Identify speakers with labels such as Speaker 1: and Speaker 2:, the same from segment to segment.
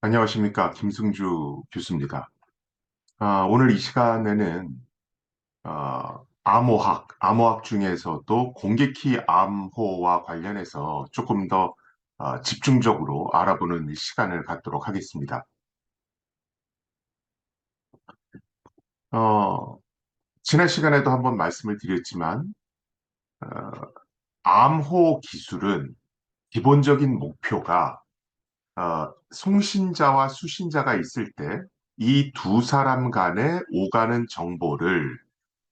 Speaker 1: 안녕하십니까. 김승주 교수입니다. 오늘 이 시간에는 암호학 중에서도 공개키 암호와 관련해서 조금 더 집중적으로 알아보는 시간을 갖도록 하겠습니다. 어, 지난 시간에도 한번 말씀을 드렸지만, 어, 암호 기술은 기본적인 목표가 송신자와 수신자가 있을 때 이 두 사람 간에 오가는 정보를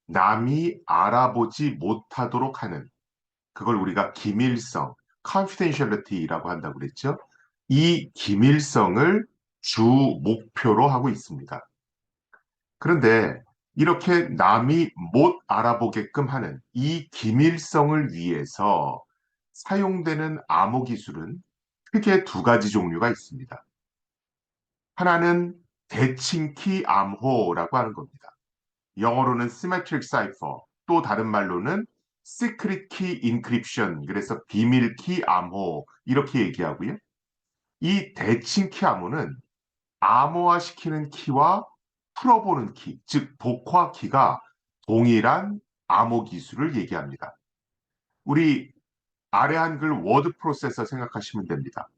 Speaker 1: 남이 알아보지 못하도록 하는 그걸 우리가 기밀성, confidentiality라고 한다고 그랬죠. 이 기밀성을 주 목표로 하고 있습니다. 그런데 이렇게 남이 못 알아보게끔 하는 이 기밀성을 위해서 사용되는 암호 기술은 크게 두 가지 종류가 있습니다. 하나는 대칭키 암호라고 하는 겁니다. 영어로는 symmetric cipher, 또 다른 말로는 secret key encryption, 그래서 비밀키 암호 이렇게 얘기하고요. 이 대칭키 암호는 암호화시키는 키와 풀어보는 키, 즉 복화 키가 동일한 암호 기술을 얘기합니다. 우리 아래 한글 워드 프로세서 생각하시면 됩니다.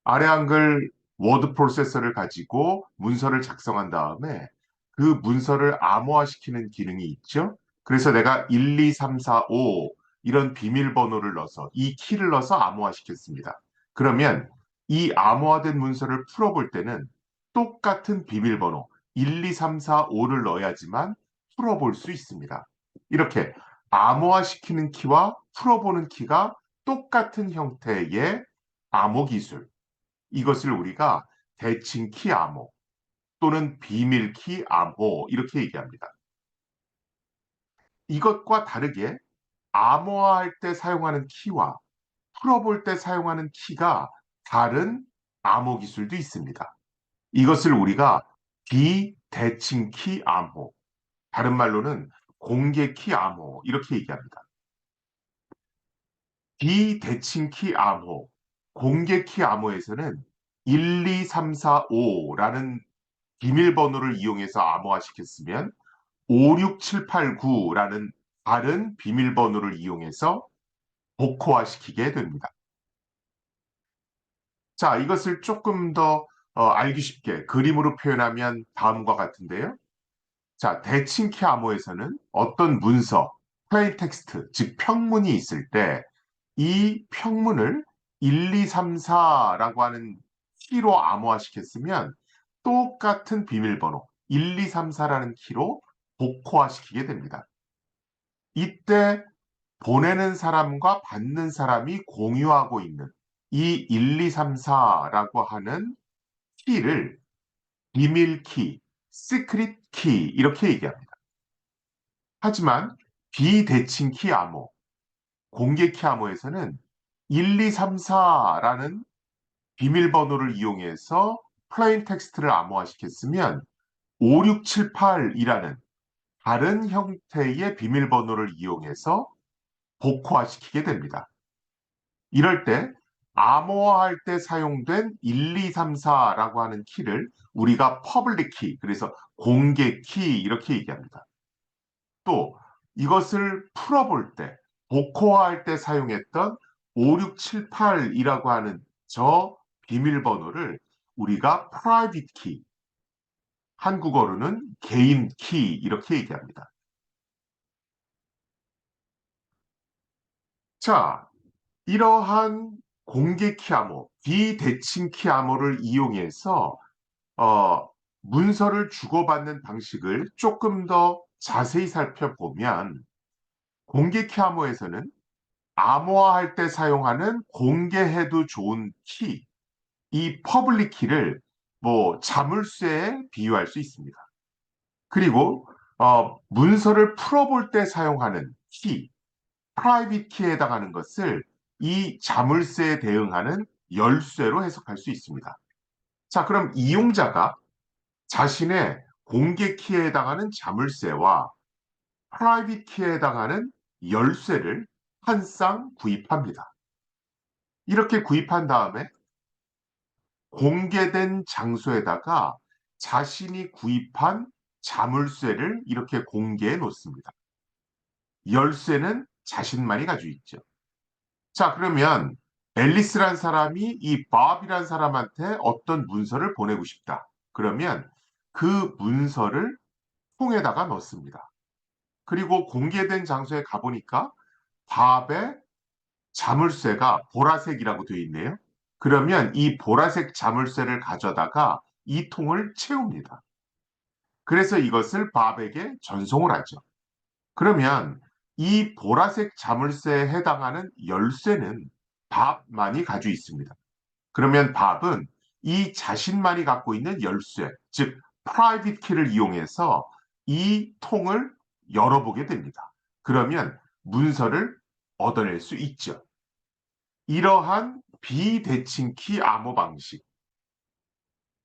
Speaker 1: 아래 한글 워드 프로세서를 가지고 문서를 작성한 다음에 그 문서를 암호화시키는 기능이 있죠. 그래서 내가 1, 2, 3, 4, 5 이런 비밀번호를 넣어서 이 키를 넣어서 암호화시켰습니다. 그러면 이 암호화된 문서를 풀어볼 때는 똑같은 비밀번호 1, 2, 3, 4, 5를 넣어야지만 풀어볼 수 있습니다. 이렇게 암호화시키는 키와 풀어보는 키가 똑같은 형태의 암호 기술, 이것을 우리가 대칭키 암호 또는 비밀키 암호 이렇게 얘기합니다. 이것과 다르게 암호화할 때 사용하는 키와 풀어볼 때 사용하는 키가 다른 암호 기술도 있습니다. 이것을 우리가 비대칭키 암호, 다른 말로는 공개키 암호 이렇게 얘기합니다. 비대칭키 암호, 공개키 암호에서는 1, 2, 3, 4, 5라는 비밀번호를 이용해서 암호화시켰으면 5, 6, 7, 8, 9라는 다른 비밀번호를 이용해서 복호화시키게 됩니다. 자, 이것을 조금 더 알기 쉽게 그림으로 표현하면 다음과 같은데요. 자, 대칭키 암호에서는 어떤 문서, plain text, 즉 평문이 있을 때 이 평문을 1, 2, 3, 4라고 하는 키로 암호화시켰으면 똑같은 비밀번호 1, 2, 3, 4라는 키로 복호화시키게 됩니다. 이때 보내는 사람과 받는 사람이 공유하고 있는 이 1, 2, 3, 4라고 하는 키를 비밀키, 시크릿 키 이렇게 얘기합니다. 하지만 비대칭키 암호, 공개키 암호에서는 1, 2, 3, 4라는 비밀번호를 이용해서 플레인 텍스트를 암호화시켰으면 5, 6, 7, 8이라는 다른 형태의 비밀번호를 이용해서 복호화시키게 됩니다. 이럴 때 암호화할 때 사용된 1, 2, 3, 4라고 하는 키를 우리가 퍼블릭 키, 그래서 공개 키 이렇게 얘기합니다. 또 이것을 풀어볼 때, 복호화할 때 사용했던 5, 6, 7, 8이라고 하는 저 비밀번호를 우리가 private key, 한국어로는 개인 키 이렇게 얘기합니다. 자, 이러한 공개 키 암호, 비대칭 키 암호를 이용해서 어, 문서를 주고받는 방식을 조금 더 자세히 살펴보면 공개 키 암호에서는 암호화할 때 사용하는 공개해도 좋은 키, 이 퍼블릭 키를 뭐 자물쇠에 비유할 수 있습니다. 그리고 문서를 풀어볼 때 사용하는 키, 프라이빗 키에 해당하는 것을 이 자물쇠에 대응하는 열쇠로 해석할 수 있습니다. 자, 그럼 이용자가 자신의 공개 키에 해당하는 자물쇠와 프라이빗 키에 해당하는 열쇠를 한 쌍 구입합니다. 이렇게 구입한 다음에 공개된 장소에다가 자신이 구입한 자물쇠를 이렇게 공개해 놓습니다. 열쇠는 자신만이 가지고 있죠. 자, 그러면 앨리스란 사람이 이 밥이란 사람한테 어떤 문서를 보내고 싶다. 그러면 그 문서를 통에다가 넣습니다. 그리고 공개된 장소에 가보니까 밥의 자물쇠가 보라색이라고 되어 있네요. 그러면 이 보라색 자물쇠를 가져다가 이 통을 채웁니다. 그래서 이것을 밥에게 전송을 하죠. 그러면 이 보라색 자물쇠에 해당하는 열쇠는 밥만이 가지고 있습니다. 그러면 밥은 이 자신만이 갖고 있는 열쇠, 즉 프라이빗 키를 이용해서 이 통을 열어보게 됩니다. 그러면 문서를 얻어낼 수 있죠. 이러한 비대칭키 암호 방식,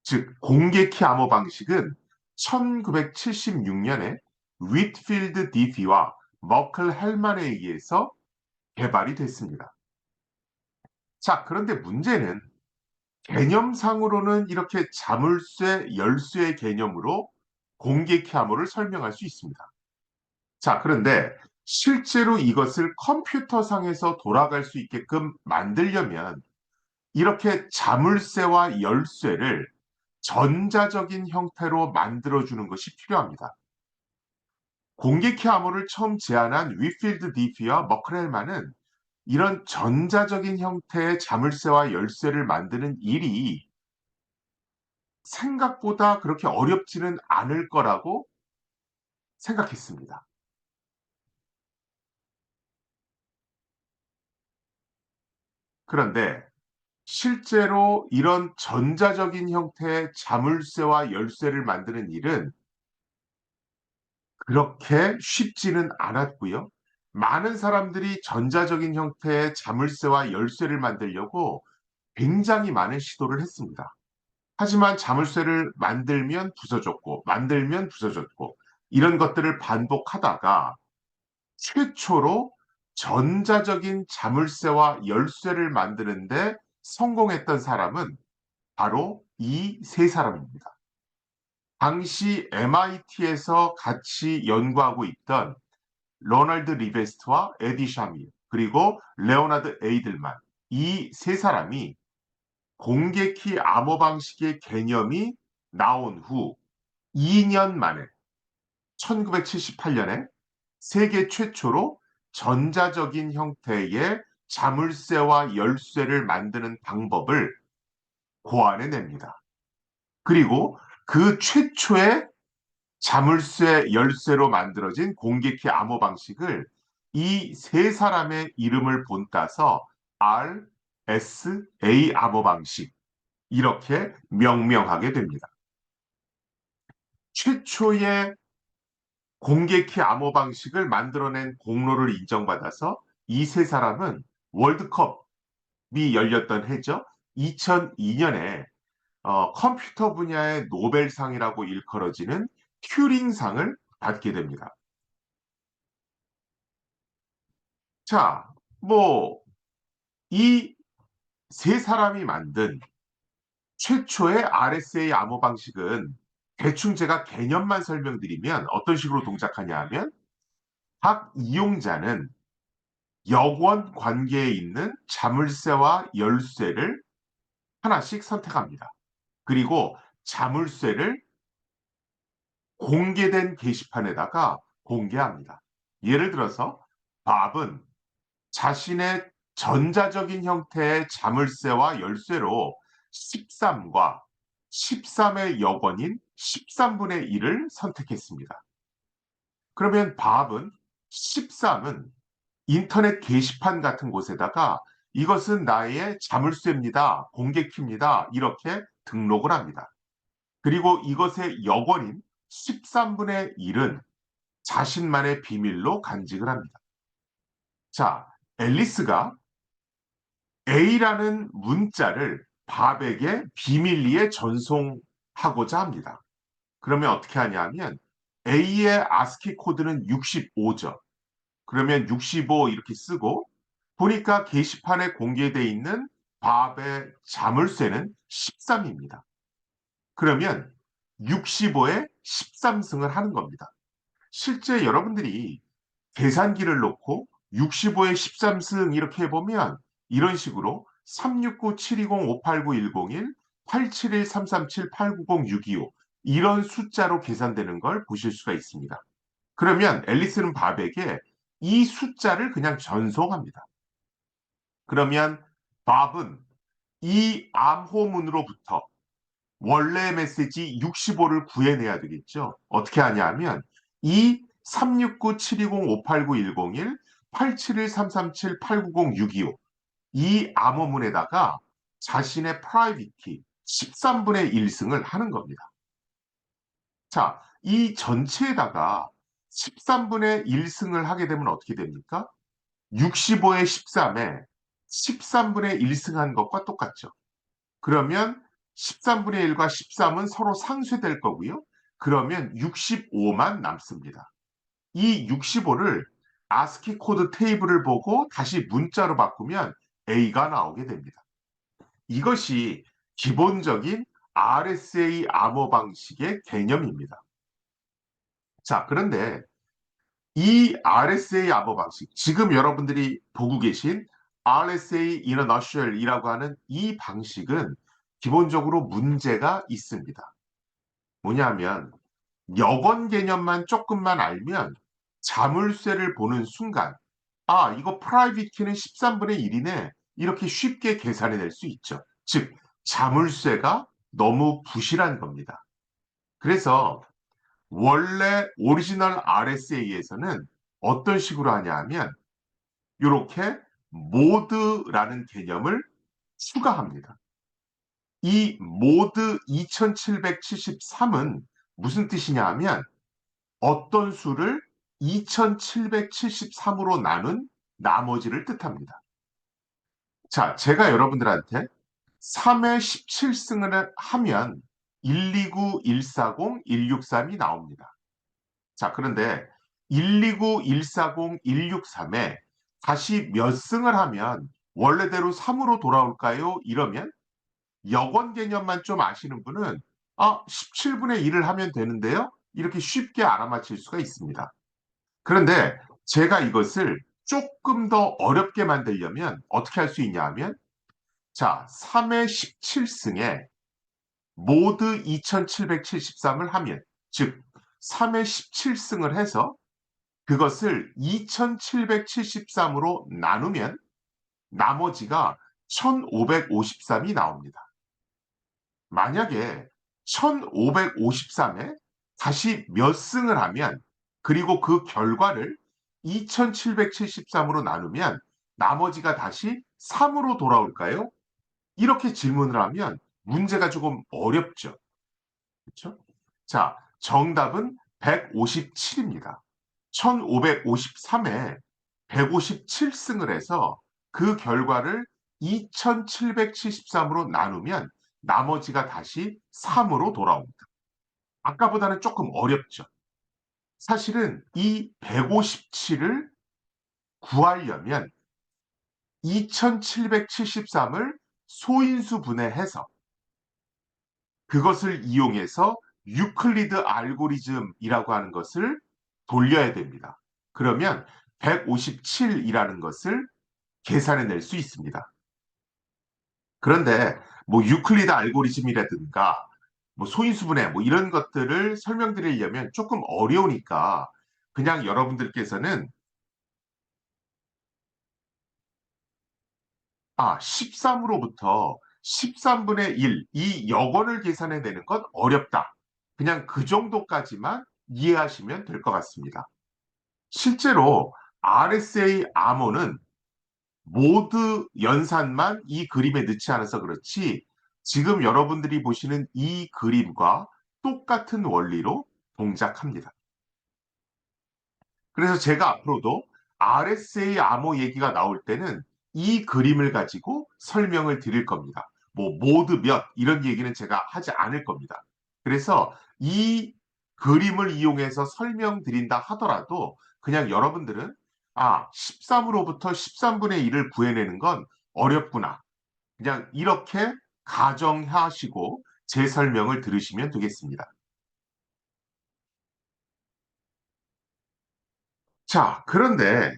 Speaker 1: 즉 공개키 암호 방식은 1976년에 윗필드 디피와 머클 헬만에 의해서 개발이 됐습니다. 자, 그런데 문제는 개념상으로는 이렇게 자물쇠, 열쇠의 개념으로 공개키 암호를 설명할 수 있습니다. 자, 그런데 실제로 이것을 컴퓨터상에서 돌아갈 수 있게끔 만들려면 이렇게 자물쇠와 열쇠를 전자적인 형태로 만들어주는 것이 필요합니다. 공개키 암호를 처음 제안한 위필드 디피와 머크렐만은 이런 전자적인 형태의 자물쇠와 열쇠를 만드는 일이 생각보다 그렇게 어렵지는 않을 거라고 생각했습니다. 그런데 실제로 이런 전자적인 형태의 자물쇠와 열쇠를 만드는 일은 그렇게 쉽지는 않았고요. 많은 사람들이 전자적인 형태의 자물쇠와 열쇠를 만들려고 굉장히 많은 시도를 했습니다. 하지만 자물쇠를 만들면 부서졌고, 만들면 부서졌고, 이런 것들을 반복하다가 최초로 전자적인 자물쇠와 열쇠를 만드는데 성공했던 사람은 바로 이 세 사람입니다. 당시 MIT에서 같이 연구하고 있던 로널드 리베스트와 에디 샤밀, 그리고 레오나드 에이들만, 이 세 사람이 공개키 암호 방식의 개념이 나온 후 2년 만에 1978년에 세계 최초로 전자적인 형태의 자물쇠와 열쇠를 만드는 방법을 고안해냅니다. 그리고 그 최초의 자물쇠 열쇠로 만들어진 공개키 암호 방식을 이 세 사람의 이름을 본따서 RSA 암호 방식 이렇게 명명하게 됩니다. 최초의 공개키 암호 방식을 만들어낸 공로를 인정받아서 이 세 사람은 월드컵이 열렸던 해죠. 2002년에 컴퓨터 분야의 노벨상이라고 일컬어지는 튜링상을 받게 됩니다. 자, 뭐, 이 세 사람이 만든 최초의 RSA 암호 방식은 대충 제가 개념만 설명드리면 어떤 식으로 동작하냐 하면 각 이용자는 여권 관계에 있는 자물쇠와 열쇠를 하나씩 선택합니다. 그리고 자물쇠를 공개된 게시판에다가 공개합니다. 예를 들어서 밥은 자신의 전자적인 형태의 자물쇠와 열쇠로 13과 13의 여권인 13분의 1을 선택했습니다. 그러면 밥은 13은 인터넷 게시판 같은 곳에다가 이것은 나의 자물쇠입니다. 공개키입니다. 이렇게 등록을 합니다. 그리고 이것의 여권인 13분의 1은 자신만의 비밀로 간직을 합니다. 자, 앨리스가 A라는 문자를 밥에게 비밀리에 전송하고자 합니다. 그러면 어떻게 하냐면 A의 ASCII 코드는 65죠. 그러면 65 이렇게 쓰고 보니까 게시판에 공개되어 있는 밥의 자물쇠는 13입니다. 그러면 65에 13승을 하는 겁니다. 실제 여러분들이 계산기를 놓고 65에 13승 이렇게 해보면 이런 식으로 369-720-589-101, 871-337-890-625 이런 숫자로 계산되는 걸 보실 수가 있습니다. 그러면 앨리스는 밥에게 이 숫자를 그냥 전송합니다. 그러면 밥은 이 암호문으로부터 원래 메시지 65를 구해내야 되겠죠. 어떻게 하냐 이 369-720-589-101, 871-337-890-625 이 암호문에다가 자신의 프라이빗 키 13분의 1승을 하는 겁니다. 자, 이 전체에다가 13분의 1승을 하게 되면 어떻게 됩니까? 65의 13에 13분의 1승한 것과 똑같죠. 그러면 13분의 1과 13은 서로 상쇄될 거고요. 그러면 65만 남습니다. 이 65를 아스키 코드 테이블을 보고 다시 문자로 바꾸면 A가 나오게 됩니다. 이것이 기본적인 RSA 암호 방식의 개념입니다. 자, 그런데 이 RSA 암호 방식, 지금 여러분들이 보고 계신 RSA in a nutshell이라고 하는 이 방식은 기본적으로 문제가 있습니다. 뭐냐면 여권 개념만 조금만 알면 자물쇠를 보는 순간 이거 프라이빗 키는 13분의 1이네 이렇게 쉽게 계산해낼 수 있죠. 즉 자물쇠가 너무 부실한 겁니다. 그래서 원래 오리지널 RSA에서는 어떤 식으로 하냐 하면 이렇게 모드라는 개념을 추가합니다. 이 모드 2773은 무슨 뜻이냐 하면 어떤 수를 2773으로 나눈 나머지를 뜻합니다. 자, 제가 여러분들한테 3의 17승을 하면 129, 140, 163이 나옵니다. 자, 그런데 129, 140, 163에 다시 몇 승을 하면 원래대로 3으로 돌아올까요? 이러면 여권 개념만 좀 아시는 분은 17분의 1을 하면 되는데요. 이렇게 쉽게 알아맞힐 수가 있습니다. 그런데 제가 이것을 조금 더 어렵게 만들려면 어떻게 할 수 있냐 하면 자, 3의 17승에 모두 2773을 하면 즉 3의 17승을 해서 그것을 2773으로 나누면 나머지가 1553이 나옵니다. 만약에 1553에 다시 몇 승을 하면 그리고 그 결과를 2773으로 나누면 나머지가 다시 3으로 돌아올까요? 이렇게 질문을 하면 문제가 조금 어렵죠. 그렇죠? 자, 정답은 157입니다. 1553에 157승을 해서 그 결과를 2773으로 나누면 나머지가 다시 3으로 돌아옵니다. 아까보다는 조금 어렵죠. 사실은 이 157을 구하려면 2773을 소인수 분해해서 그것을 이용해서 유클리드 알고리즘이라고 하는 것을 돌려야 됩니다. 그러면 157이라는 것을 계산해낼 수 있습니다. 그런데 뭐 유클리드 알고리즘이라든가 뭐 소인수분해 뭐 이런 것들을 설명드리려면 조금 어려우니까 그냥 여러분들께서는 13으로부터 13분의 1, 이 여건을 계산해내는 건 어렵다. 그냥 그 정도까지만 이해하시면 될 것 같습니다. 실제로 RSA 암호는 모두 연산만 이 그림에 넣지 않아서 그렇지 지금 여러분들이 보시는 이 그림과 똑같은 원리로 동작합니다. 그래서 제가 앞으로도 RSA 암호 얘기가 나올 때는 이 그림을 가지고 설명을 드릴 겁니다. 뭐 모드 몇 이런 얘기는 제가 하지 않을 겁니다. 그래서 이 그림을 이용해서 설명드린다 하더라도 그냥 여러분들은 13으로부터 13분의 1을 구해내는 건 어렵구나. 그냥 이렇게 가정하시고 제 설명을 들으시면 되겠습니다. 자, 그런데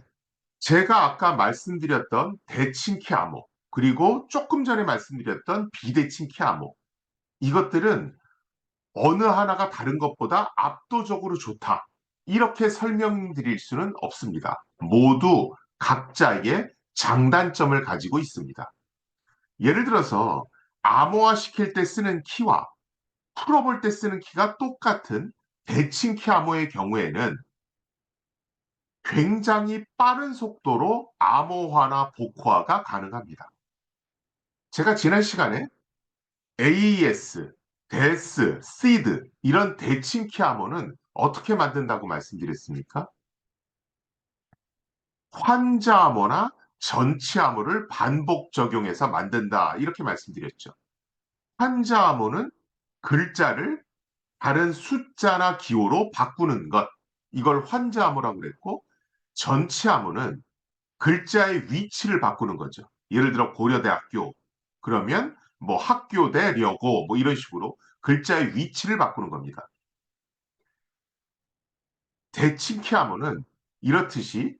Speaker 1: 제가 아까 말씀드렸던 대칭키 암호, 그리고 조금 전에 말씀드렸던 비대칭키 암호, 이것들은 어느 하나가 다른 것보다 압도적으로 좋다. 이렇게 설명드릴 수는 없습니다. 모두 각자의 장단점을 가지고 있습니다. 예를 들어서 암호화 시킬 때 쓰는 키와 풀어볼 때 쓰는 키가 똑같은 대칭키 암호의 경우에는 굉장히 빠른 속도로 암호화나 복호화가 가능합니다. 제가 지난 시간에 AES, DES, SEED 이런 대칭키 암호는 어떻게 만든다고 말씀드렸습니까? 환자 암호나 전치 암호를 반복 적용해서 만든다 이렇게 말씀드렸죠. 환자 암호는 글자를 다른 숫자나 기호로 바꾸는 것, 이걸 환자 암호라고 그랬고, 전치 암호는 글자의 위치를 바꾸는 거죠. 예를 들어 고려대학교 그러면 뭐 학교대려고 뭐 이런 식으로 글자의 위치를 바꾸는 겁니다. 대칭키 암호는 이렇듯이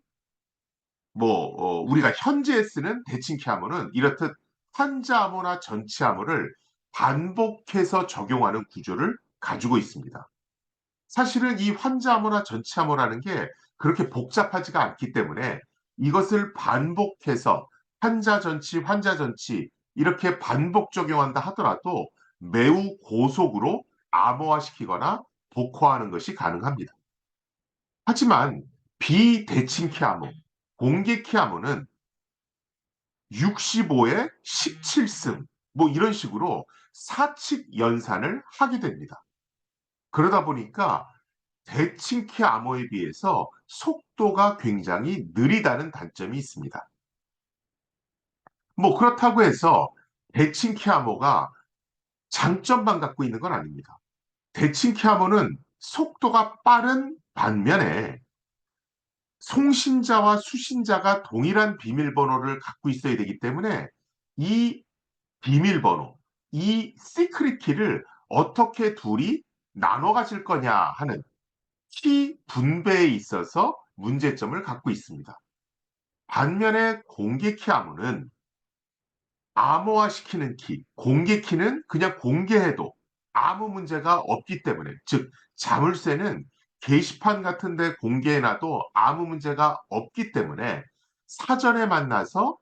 Speaker 1: 우리가 현재 쓰는 대칭키 암호는 이렇듯 환자 암호나 전치 암호를 반복해서 적용하는 구조를 가지고 있습니다. 사실은 이 환자 암호나 전치 암호라는 게 그렇게 복잡하지가 않기 때문에 이것을 반복해서 환자 전치 이렇게 반복 적용한다 하더라도 매우 고속으로 암호화시키거나 복호하는 것이 가능합니다. 하지만 비대칭키 암호, 공개키 암호는 65에 17승 뭐 이런 식으로 사칙 연산을 하게 됩니다. 그러다 보니까 대칭키 암호에 비해서 속도가 굉장히 느리다는 단점이 있습니다. 뭐 그렇다고 해서 대칭키 암호가 장점만 갖고 있는 건 아닙니다. 대칭키 암호는 속도가 빠른 반면에 송신자와 수신자가 동일한 비밀번호를 갖고 있어야 되기 때문에 이 비밀번호, 이 시크릿 키를 어떻게 둘이 나눠 가질 거냐 하는 키 분배에 있어서 문제점을 갖고 있습니다. 반면에 공개키 암호는 암호화시키는 키, 공개키는 그냥 공개해도 아무 문제가 없기 때문에, 즉 자물쇠는 게시판 같은 데 공개해놔도 아무 문제가 없기 때문에 사전에 만나서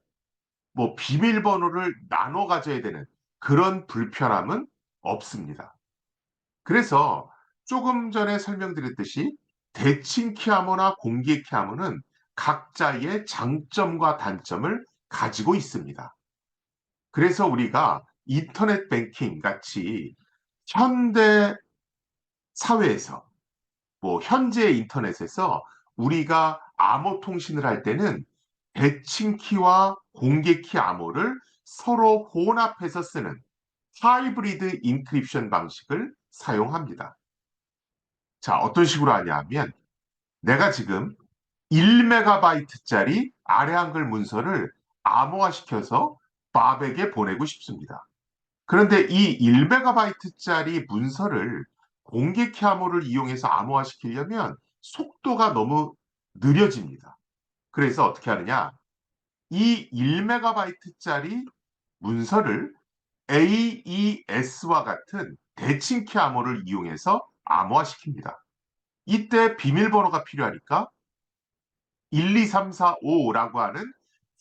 Speaker 1: 뭐 비밀번호를 나눠 가져야 되는 그런 불편함은 없습니다. 그래서 조금 전에 설명드렸듯이 대칭키 암호나 공개키 암호는 각자의 장점과 단점을 가지고 있습니다. 그래서 우리가 인터넷 뱅킹 같이 현대 사회에서 뭐 현재 인터넷에서 우리가 암호 통신을 할 때는 대칭키와 공개키 암호를 서로 혼합해서 쓰는 하이브리드 인크립션 방식을 사용합니다. 자, 어떤 식으로 하냐 하면 내가 지금 1메가바이트짜리 아래 한글 문서를 암호화시켜서 밥에게 보내고 싶습니다. 그런데 이 1메가바이트짜리 문서를 공개키 암호를 이용해서 암호화시키려면 속도가 너무 느려집니다. 그래서 어떻게 하느냐? 이 1메가바이트짜리 문서를 AES와 같은 대칭키 암호를 이용해서 암호화시킵니다. 이때 비밀번호가 필요하니까 1, 2, 3, 4, 5라고 하는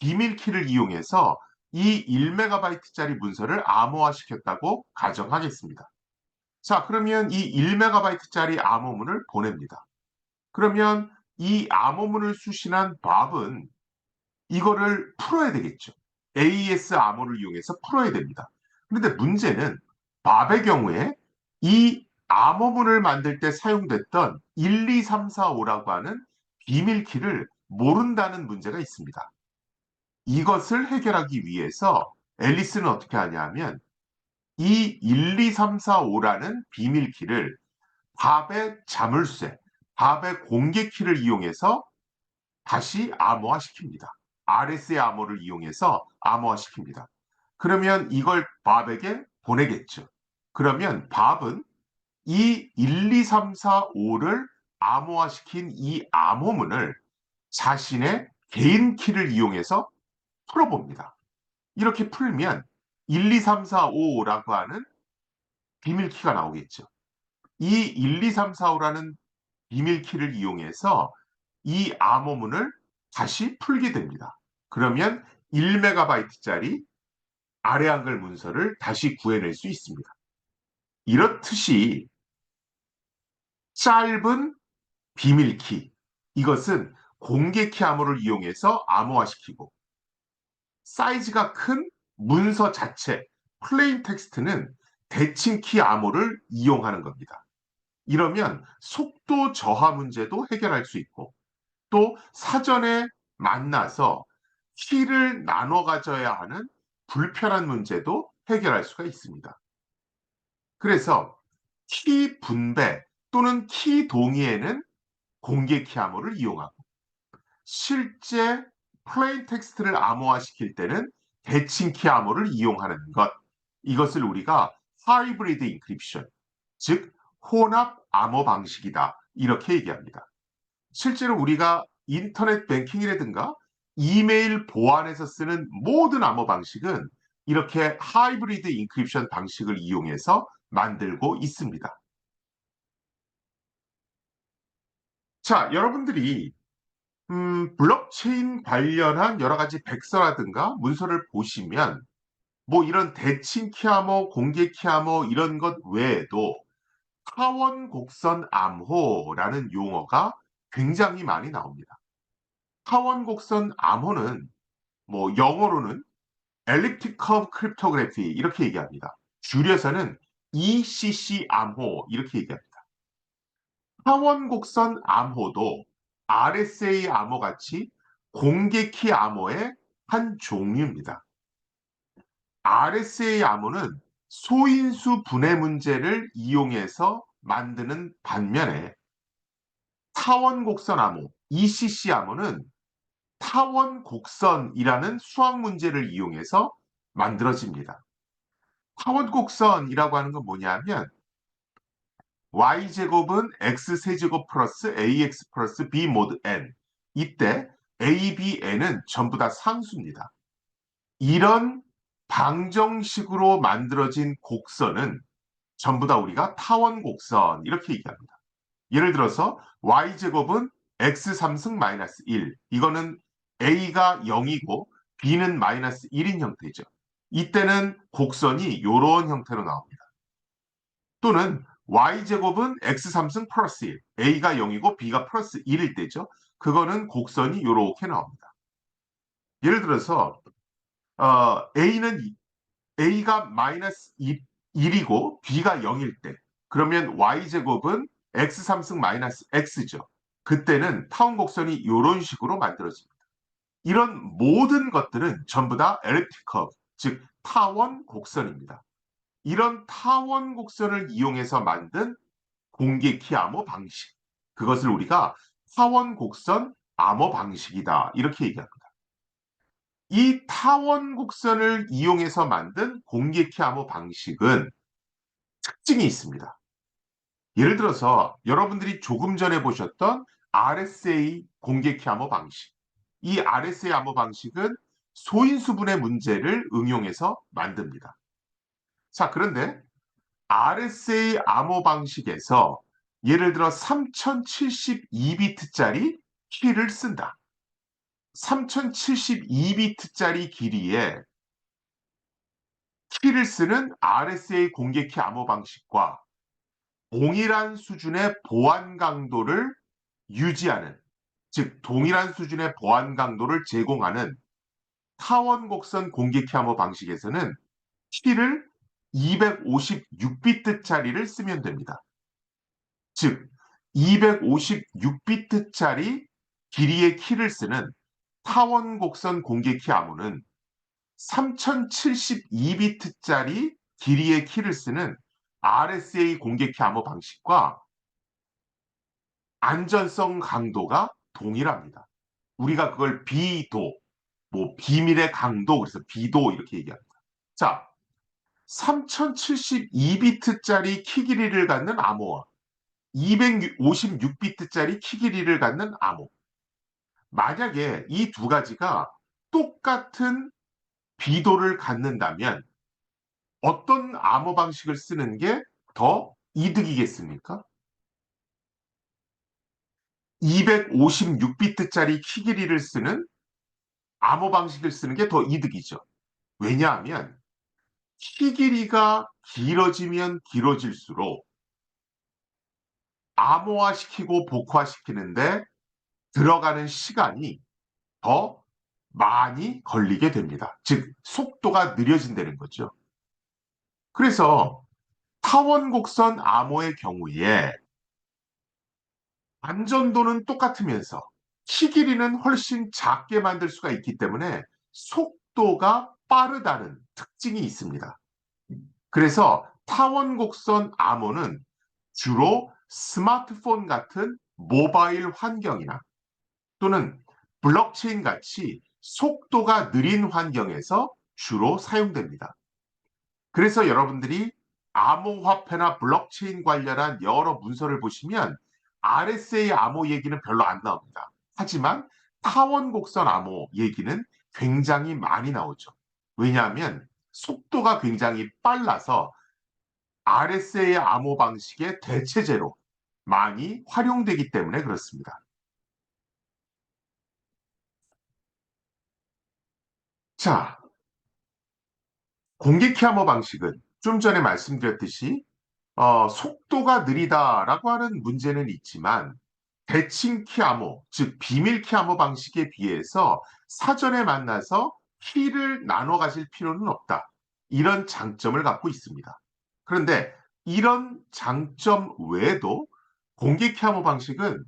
Speaker 1: 비밀키를 이용해서 이 1메가바이트짜리 문서를 암호화시켰다고 가정하겠습니다. 자, 그러면 이 1메가바이트짜리 암호문을 보냅니다. 그러면 이 암호문을 수신한 밥은 이거를 풀어야 되겠죠. AES 암호를 이용해서 풀어야 됩니다. 그런데 문제는 밥의 경우에 이 암호문을 만들 때 사용됐던 1, 2, 3, 4, 5라고 하는 비밀키를 모른다는 문제가 있습니다. 이것을 해결하기 위해서 앨리스는 어떻게 하냐 하면 이 1, 2, 3, 4, 5라는 비밀키를 밥의 자물쇠, 밥의 공개키를 이용해서 다시 암호화시킵니다. RSA 암호를 이용해서 암호화시킵니다. 그러면 이걸 밥에게 보내겠죠. 그러면 밥은 이 1, 2, 3, 4, 5를 암호화시킨 이 암호문을 자신의 개인 키를 이용해서 풀어봅니다. 이렇게 풀면 1, 2, 3, 4, 5라고 하는 비밀키가 나오겠죠. 이 1, 2, 3, 4, 5라는 비밀키를 이용해서 이 암호문을 다시 풀게 됩니다. 그러면 1MB짜리 아래 한글 문서를 다시 구해낼 수 있습니다. 이렇듯이 짧은 비밀키, 이것은 공개키 암호를 이용해서 암호화시키고, 사이즈가 큰 문서 자체, 플레인 텍스트는 대칭키 암호를 이용하는 겁니다. 이러면 속도 저하 문제도 해결할 수 있고, 또 사전에 만나서 키를 나눠 가져야 하는 불편한 문제도 해결할 수가 있습니다. 그래서 키 분배 또는 키 동의에는 공개 키 암호를 이용하고, 실제 플레인 텍스트를 암호화시킬 때는 대칭 키 암호를 이용하는 것, 이것을 우리가 하이브리드 인크립션, 즉 혼합 암호 방식이다, 이렇게 얘기합니다. 실제로 우리가 인터넷 뱅킹이라든가 이메일 보안에서 쓰는 모든 암호 방식은 이렇게 하이브리드 인크립션 방식을 이용해서 만들고 있습니다. 자, 여러분들이 블록체인 관련한 여러 가지 백서라든가 문서를 보시면 뭐 이런 대칭 키암호, 공개 키암호 이런 것 외에도 타원 곡선 암호라는 용어가 굉장히 많이 나옵니다. 타원 곡선 암호는 뭐 영어로는 Elliptic Curve Cryptography 이렇게 얘기합니다. 줄여서는 ECC 암호 이렇게 얘기합니다. 타원 곡선 암호도 RSA 암호 같이 공개키 암호의 한 종류입니다. RSA 암호는 소인수 분해 문제를 이용해서 만드는 반면에 타원 곡선 암호, ECC 암호는 타원 곡선이라는 수학 문제를 이용해서 만들어집니다. 타원 곡선이라고 하는 건 뭐냐면 y제곱은 x세제곱 플러스 ax 플러스 b 모드 n, 이때 a, b, n은 전부 다 상수입니다. 이런 방정식으로 만들어진 곡선은 전부 다 우리가 타원 곡선 이렇게 얘기합니다. 예를 들어서 y제곱은 x3승 마이너스 1, 이거는 a가 0이고 b는 마이너스 1인 형태죠. 이때는 곡선이 이런 형태로 나옵니다. 또는 y제곱은 x3승 플러스 1, a가 0이고 b가 플러스 1일 때죠. 그거는 곡선이 이렇게 나옵니다. 예를 들어서 a는 a가 마이너스 1이고 b가 0일 때, 그러면 y제곱은 x3승 마이너스 x죠. 그때는 타원 곡선이 이런 식으로 만들어집니다. 이런 모든 것들은 전부 다 엘립틱 커브, 즉 타원 곡선입니다. 이런 타원 곡선을 이용해서 만든 공개키 암호 방식, 그것을 우리가 타원 곡선 암호 방식이다, 이렇게 얘기합니다. 이 타원 곡선을 이용해서 만든 공개키 암호 방식은 특징이 있습니다. 예를 들어서 여러분들이 조금 전에 보셨던 RSA 공개키 암호 방식. 이 RSA 암호 방식은 소인수분의 문제를 응용해서 만듭니다. 자, 그런데 RSA 암호 방식에서 예를 들어 3072비트짜리 키를 쓴다. 3072비트짜리 길이의 키를 쓰는 RSA 공개키 암호 방식과 동일한 수준의 보안 강도를 유지하는, 즉 동일한 수준의 보안 강도를 제공하는 타원 곡선 공개키 암호 방식에서는 키를 256비트짜리를 쓰면 됩니다. 즉 256비트짜리 길이의 키를 쓰는 타원 곡선 공개키 암호는 3072비트짜리 길이의 키를 쓰는 RSA 공개키 암호 방식과 안전성 강도가 동일합니다. 우리가 그걸 비도, 뭐 비밀의 강도, 그래서 비도 이렇게 얘기합니다. 자, 3072비트짜리 키 길이를 갖는 암호와 256비트짜리 키 길이를 갖는 암호. 만약에 이 두 가지가 똑같은 비도를 갖는다면 어떤 암호 방식을 쓰는 게 더 이득이겠습니까? 256비트짜리 키 길이를 쓰는 암호 방식을 쓰는 게 더 이득이죠. 왜냐하면 키 길이가 길어지면 길어질수록 암호화시키고 복화시키는데 들어가는 시간이 더 많이 걸리게 됩니다. 즉, 속도가 느려진다는 거죠. 그래서 타원곡선 암호의 경우에 안전도는 똑같으면서 키 길이는 훨씬 작게 만들 수가 있기 때문에 속도가 빠르다는 특징이 있습니다. 그래서 타원곡선 암호는 주로 스마트폰 같은 모바일 환경이나 또는 블록체인 같이 속도가 느린 환경에서 주로 사용됩니다. 그래서 여러분들이 암호화폐나 블록체인 관련한 여러 문서를 보시면 RSA 암호 얘기는 별로 안 나옵니다. 하지만 타원곡선 암호 얘기는 굉장히 많이 나오죠. 왜냐하면 속도가 굉장히 빨라서 RSA 암호 방식의 대체제로 많이 활용되기 때문에 그렇습니다. 자, 공개키 암호 방식은 좀 전에 말씀드렸듯이 속도가 느리다라고 하는 문제는 있지만 대칭키 암호, 즉 비밀키 암호 방식에 비해서 사전에 만나서 키를 나눠 가실 필요는 없다. 이런 장점을 갖고 있습니다. 그런데 이런 장점 외에도 공개키 암호 방식은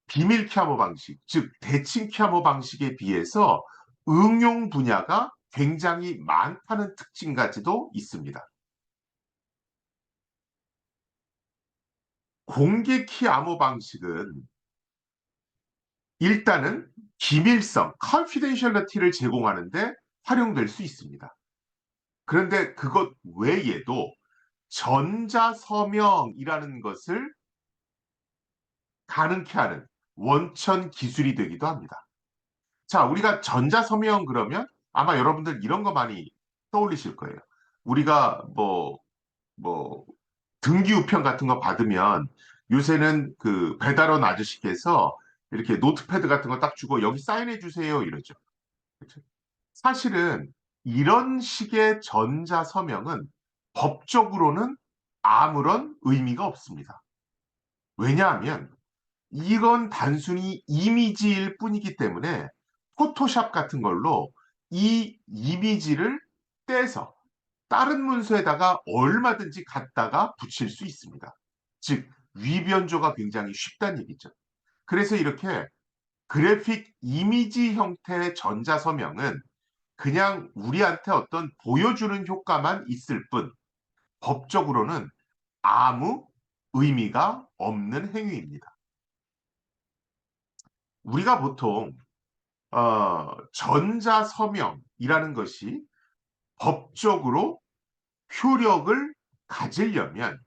Speaker 1: 비밀키 암호 방식, 즉 대칭키 암호 방식에 비해서 응용 분야가 굉장히 많다는 특징까지도 있습니다. 공개키 암호 방식은 일단은 기밀성, confidentiality를 제공하는데 활용될 수 있습니다. 그런데 그것 외에도 전자서명이라는 것을 가능케 하는 원천 기술이 되기도 합니다. 자, 우리가 전자서명 그러면 아마 여러분들 이런 거 많이 떠올리실 거예요. 우리가 뭐, 등기 우편 같은 거 받으면 요새는 그 배달원 아저씨께서 이렇게 노트패드 같은 거 딱 주고 여기 사인해 주세요 이러죠. 그렇죠? 사실은 이런 식의 전자서명은 법적으로는 아무런 의미가 없습니다. 왜냐하면 이건 단순히 이미지일 뿐이기 때문에 포토샵 같은 걸로 이 이미지를 떼서 다른 문서에다가 얼마든지 갖다가 붙일 수 있습니다. 즉, 위변조가 굉장히 쉽다는 얘기죠. 그래서 이렇게 그래픽 이미지 형태의 전자서명은 그냥 우리한테 어떤 보여주는 효과만 있을 뿐 법적으로는 아무 의미가 없는 행위입니다. 우리가 보통 전자서명이라는 것이 법적으로 효력을 가지려면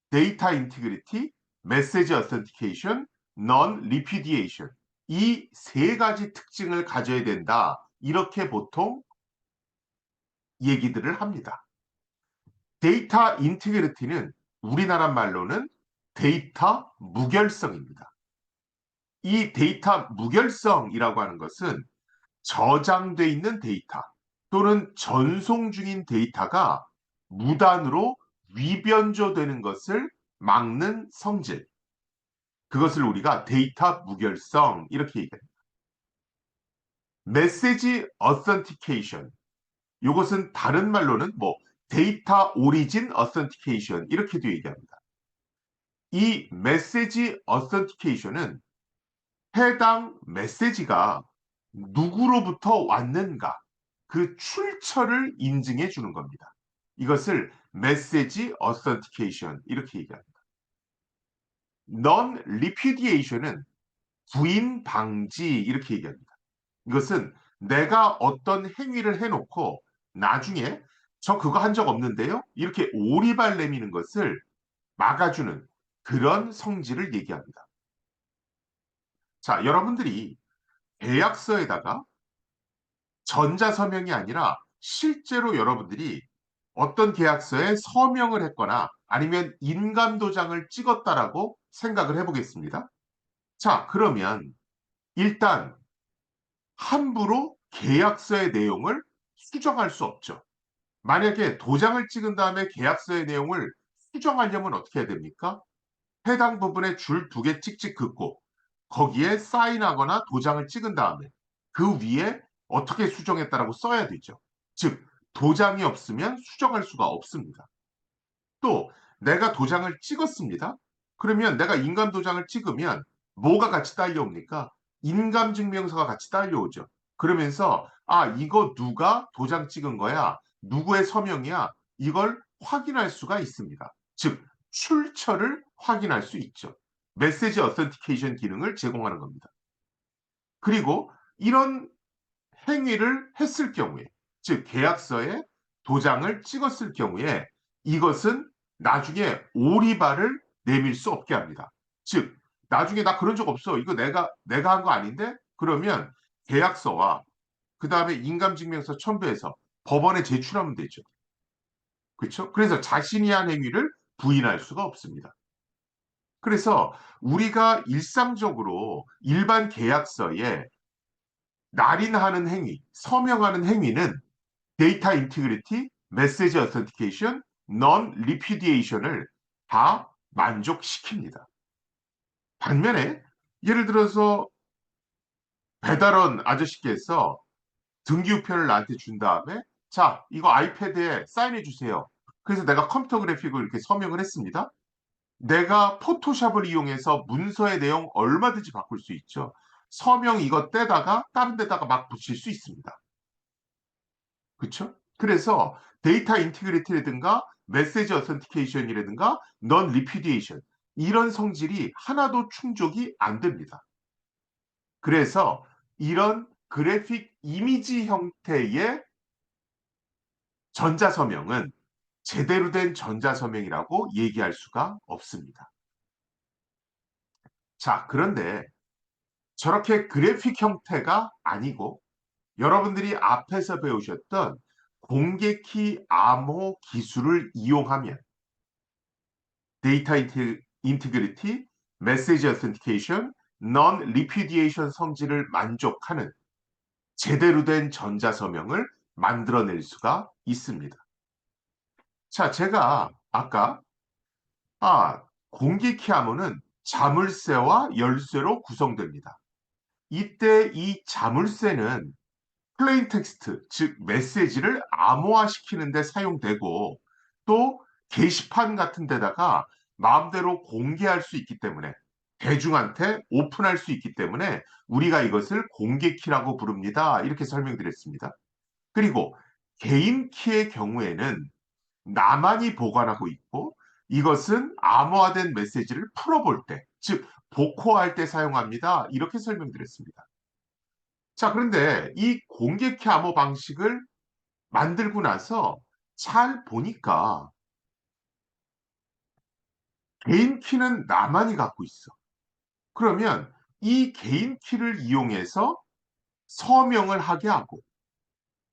Speaker 1: 데이터 인티그리티, 메시지 어센티케이션, 넌 리피디에이션 이 세 가지 특징을 가져야 된다. 이렇게 보통 얘기들을 합니다. 데이터 인티그리티는 우리나라 말로는 데이터 무결성입니다. 이 데이터 무결성이라고 하는 것은 저장돼 있는 데이터 또는 전송 중인 데이터가 무단으로 위변조되는 것을 막는 성질. 그것을 우리가 데이터 무결성 이렇게 얘기합니다. 메시지 어센티케이션. 이것은 다른 말로는 데이터 오리진 어센티케이션 이렇게도 얘기합니다. 이 메시지 어센티케이션은 해당 메시지가 누구로부터 왔는가 그 출처를 인증해 주는 겁니다. 이것을 메시지 어센티케이션 이렇게 얘기합니다. non repudiation은 부인 방지 이렇게 얘기합니다. 이것은 내가 어떤 행위를 해놓고 나중에 저 그거 한 적 없는데요? 이렇게 오리발 내미는 것을 막아주는 그런 성질을 얘기합니다. 자, 여러분들이 계약서에다가 전자서명이 아니라 실제로 여러분들이 어떤 계약서에 서명을 했거나 아니면 인감도장을 찍었다라고 생각을 해보겠습니다. 자, 그러면 일단 함부로 계약서의 내용을 수정할 수 없죠. 만약에 도장을 찍은 다음에 계약서의 내용을 수정하려면 어떻게 해야 됩니까? 해당 부분에 줄 두 개 찍찍 긋고 거기에 사인하거나 도장을 찍은 다음에 그 위에 어떻게 수정했다라고 써야 되죠. 즉, 도장이 없으면 수정할 수가 없습니다. 또 내가 도장을 찍었습니다. 그러면 내가 인감 도장을 찍으면 뭐가 같이 딸려옵니까? 인감증명서가 같이 딸려오죠. 그러면서 아, 이거 누가 도장 찍은 거야? 누구의 서명이야? 이걸 확인할 수가 있습니다. 즉, 출처를 확인할 수 있죠. 메시지 어센티케이션 기능을 제공하는 겁니다. 그리고 이런 행위를 했을 경우에, 즉 계약서에 도장을 찍었을 경우에 이것은 나중에 오리발을 내밀 수 없게 합니다. 즉, 나중에 나 그런 적 없어. 이거 내가 한 거 아닌데? 그러면 계약서와 그 다음에 인감증명서 첨부해서 법원에 제출하면 되죠. 그렇죠? 그래서 자신이 한 행위를 부인할 수가 없습니다. 그래서 우리가 일상적으로 일반 계약서에 날인하는 행위, 서명하는 행위는 데이터 인티그리티, 메시지 어센티케이션, 넌 리피디에이션을 다 만족시킵니다. 반면에 예를 들어서 배달원 아저씨께서 등기우편을 나한테 준 다음에 자, 이거 아이패드에 사인해 주세요. 그래서 내가 컴퓨터 그래픽을 이렇게 서명을 했습니다. 내가 포토샵을 이용해서 문서의 내용 얼마든지 바꿀 수 있죠. 서명 이거 떼다가 다른 데다가 막 붙일 수 있습니다. 그렇죠? 그래서 데이터 인티그리티라든가 메시지 어센티케이션이라든가 넌 리피디에이션 이런 성질이 하나도 충족이 안 됩니다. 그래서 이런 그래픽 이미지 형태의 전자서명은 제대로 된 전자서명이라고 얘기할 수가 없습니다. 자, 그런데 저렇게 그래픽 형태가 아니고 여러분들이 앞에서 배우셨던 공개키 암호 기술을 이용하면 데이터 인티그리티, 메시지 어센티케이션, 넌 리피디에이션 성질을 만족하는 제대로 된 전자서명을 만들어낼 수가 있습니다. 자, 제가 아까 공개키 암호는 자물쇠와 열쇠로 구성됩니다. 이때 이 자물쇠는 플레인 텍스트, 즉 메시지를 암호화시키는 데 사용되고 또 게시판 같은 데다가 마음대로 공개할 수 있기 때문에 대중한테 오픈할 수 있기 때문에 우리가 이것을 공개키라고 부릅니다. 이렇게 설명드렸습니다. 그리고 개인 키의 경우에는 나만이 보관하고 있고 이것은 암호화된 메시지를 풀어볼 때, 즉 복호할 때 사용합니다. 이렇게 설명드렸습니다. 자, 그런데 이 공개키 암호 방식을 만들고 나서 잘 보니까 개인 키는 나만이 갖고 있어. 그러면 이 개인 키를 이용해서 서명을 하게 하고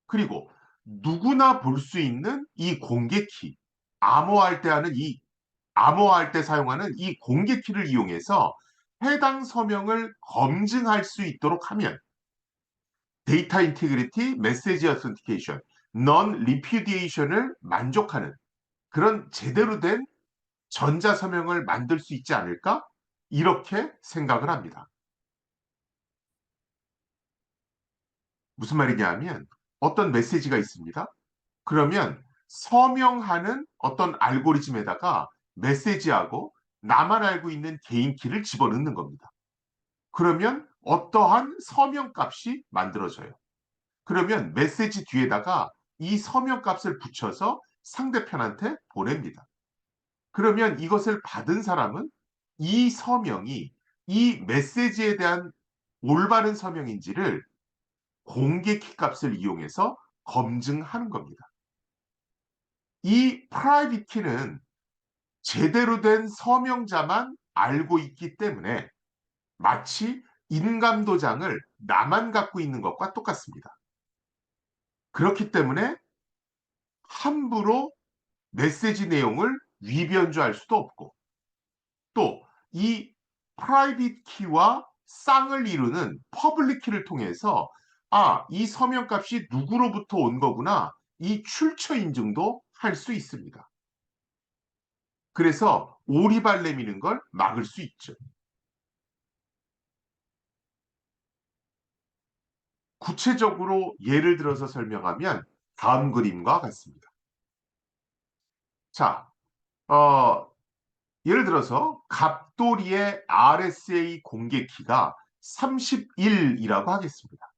Speaker 1: 그리고 누구나 볼 수 있는 이 공개키, 암호화할 때 하는 이 암호화할 때 사용하는 이 공개키를 이용해서 해당 서명을 검증할 수 있도록 하면 데이터 인티그리티, 메시지 어센티케이션, 넌 리퓨디에이션을 만족하는 그런 제대로 된 전자서명을 만들 수 있지 않을까? 이렇게 생각을 합니다. 무슨 말이냐 하면 어떤 메시지가 있습니다. 그러면 서명하는 어떤 알고리즘에다가 메시지하고 나만 알고 있는 개인 키를 집어넣는 겁니다. 그러면 어떠한 서명 값이 만들어져요. 그러면 메시지 뒤에다가 이 서명 값을 붙여서 상대편한테 보냅니다. 그러면 이것을 받은 사람은 이 서명이 이 메시지에 대한 올바른 서명인지를 공개 키 값을 이용해서 검증하는 겁니다. 이 프라이빗 키는 제대로 된 서명자만 알고 있기 때문에 마치 인감도장을 나만 갖고 있는 것과 똑같습니다. 그렇기 때문에 함부로 메시지 내용을 위변조할 수도 없고, 또 이 프라이빗 키와 쌍을 이루는 퍼블릭 키를 통해서 이 서명값이 누구로부터 온 거구나, 이 출처 인증도 할 수 있습니다. 그래서 오리발 내미는 걸 막을 수 있죠. 구체적으로 예를 들어서 설명하면 다음 그림과 같습니다. 자, 어, 예를 들어서 갑돌이의 RSA 공개 키가 31이라고 하겠습니다.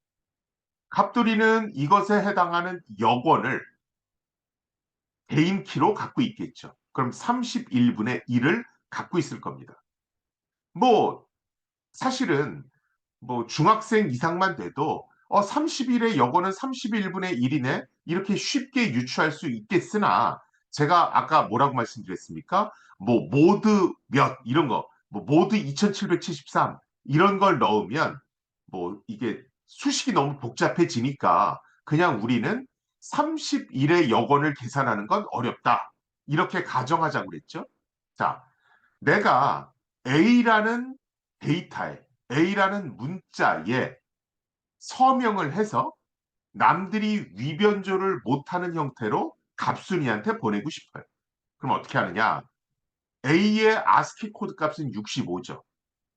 Speaker 1: 갑돌이는 이것에 해당하는 여권을 개인 키로 갖고 있겠죠. 그럼 31분의 1을 갖고 있을 겁니다. 뭐 사실은 뭐 중학생 이상만 돼도 30일의 여권은 31분의 1이네 이렇게 쉽게 유추할 수 있겠으나, 제가 아까 뭐라고 말씀드렸습니까? 뭐 모드 몇 이런 거, 뭐 모드 2773 이런 걸 넣으면 뭐 이게 수식이 너무 복잡해지니까 그냥 우리는 30일의 여권을 계산하는 건 어렵다, 이렇게 가정하자고 그랬죠. 자, 내가 A라는 데이터에, A라는 문자에 서명을 해서 남들이 위변조를 못하는 형태로 갑순이한테 보내고 싶어요. 그럼 어떻게 하느냐? A의 ASCII 코드 값은 65죠.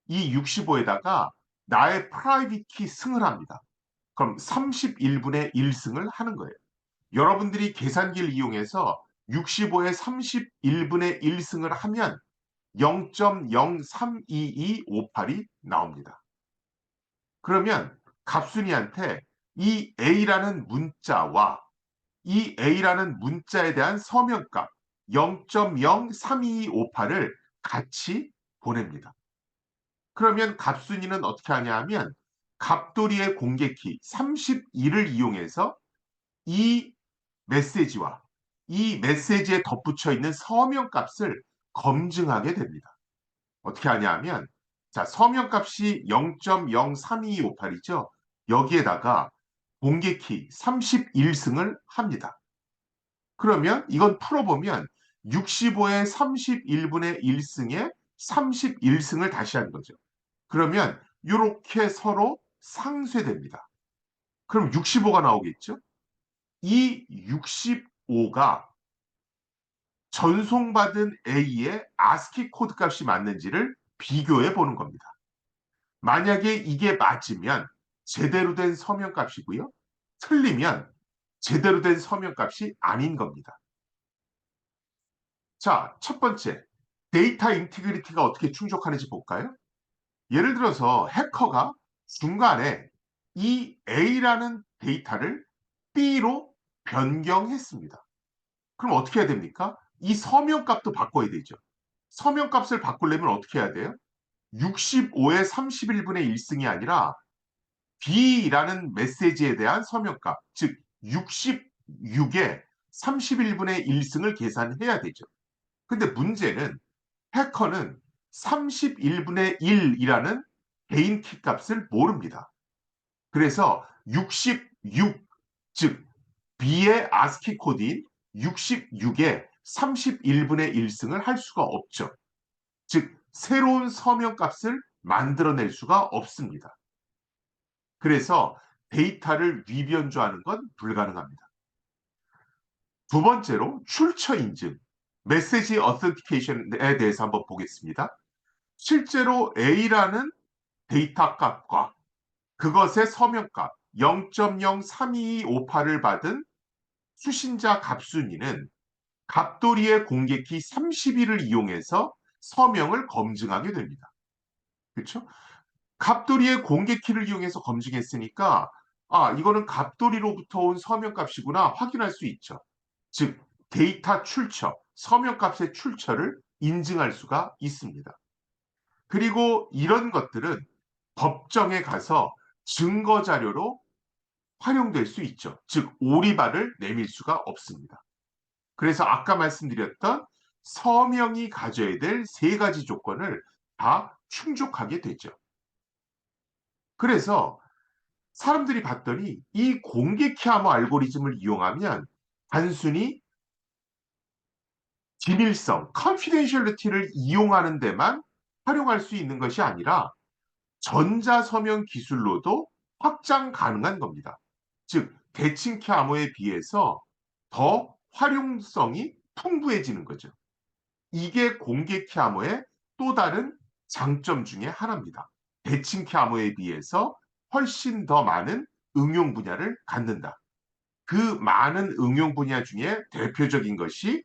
Speaker 1: 이 65에다가 나의 프라이빗 키 승을 합니다. 그럼 31분의 1승을 하는 거예요. 여러분들이 계산기를 이용해서 65에 31분의 1승을 하면 0.032258이 나옵니다. 그러면 갑순이한테 이 A라는 문자와 이 A라는 문자에 대한 서명값 0.03258을 같이 보냅니다. 그러면 갑순이는 어떻게 하냐 하면 갑돌이의 공개키 31을 이용해서 이 메시지와 이 메시지에 덧붙여 있는 서명값을 검증하게 됩니다. 어떻게 하냐 하면, 자, 서명값이 0.03258이죠. 여기에다가 공개키 31승을 합니다. 그러면 이건 풀어보면 65의 31분의 1승에 31승을 다시 하는 거죠. 그러면 이렇게 서로 상쇄됩니다. 그럼 65가 나오겠죠? 이 65가 전송받은 A의 ASCII 코드 값이 맞는지를 비교해 보는 겁니다. 만약에 이게 맞으면 제대로 된 서명값이고요. 틀리면 제대로 된 서명값이 아닌 겁니다. 자, 첫 번째, 데이터 인티그리티가 어떻게 충족하는지 볼까요? 예를 들어서 해커가 중간에 이 A라는 데이터를 B로 변경했습니다. 그럼 어떻게 해야 됩니까? 이 서명값도 바꿔야 되죠. 서명값을 바꾸려면 어떻게 해야 돼요? 65의 31분의 1승이 아니라 B라는 메시지에 대한 서명값, 즉 66의 31분의 1승을 계산해야 되죠. 근데 문제는 해커는 31분의 1이라는 개인 키 값을 모릅니다. 그래서 66, 즉 B의 ASCII 코드인 66에 31분의 1승을 할 수가 없죠. 즉 새로운 서명값을 만들어낼 수가 없습니다. 그래서 데이터를 위변조하는 건 불가능합니다. 두 번째로 출처 인증, 메시지 어센티케이션에 대해서 한번 보겠습니다. 실제로 A라는 데이터 값과 그것의 서명값 0.03258을 받은 수신자 갑순이는 갑돌이의 공개키 30일을 이용해서 서명을 검증하게 됩니다. 그렇죠? 갑돌이의 공개키를 이용해서 검증했으니까 이거는 갑돌이로부터 온 서명값이구나 확인할 수 있죠. 즉 데이터 출처, 서명값의 출처를 인증할 수가 있습니다. 그리고 이런 것들은 법정에 가서 증거 자료로 활용될 수 있죠. 즉, 오리발을 내밀 수가 없습니다. 그래서 아까 말씀드렸던 서명이 가져야 될 세 가지 조건을 다 충족하게 되죠. 그래서 사람들이 봤더니 이 공개 암호 알고리즘을 이용하면 단순히 기밀성, confidentiality를 이용하는 데만 활용할 수 있는 것이 아니라 전자서명 기술로도 확장 가능한 겁니다. 즉, 대칭키 암호에 비해서 더 활용성이 풍부해지는 거죠. 이게 공개키 암호의 또 다른 장점 중에 하나입니다. 대칭키 암호에 비해서 훨씬 더 많은 응용 분야를 갖는다. 그 많은 응용 분야 중에 대표적인 것이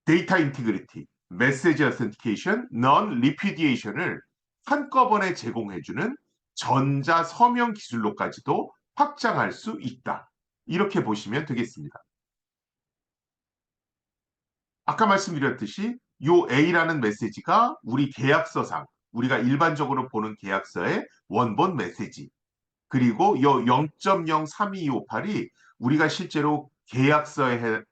Speaker 1: 데이터 인티그리티, 메시지 어센티케이션, 넌 리피디에이션을 한꺼번에 제공해주는 전자 서명 기술로까지도 확장할 수 있다. 이렇게 보시면 되겠습니다. 아까 말씀드렸듯이 요 A라는 메시지가 우리 계약서상 우리가 일반적으로 보는 계약서의 원본 메시지, 그리고 요 0.03258이 우리가 실제로 계약서에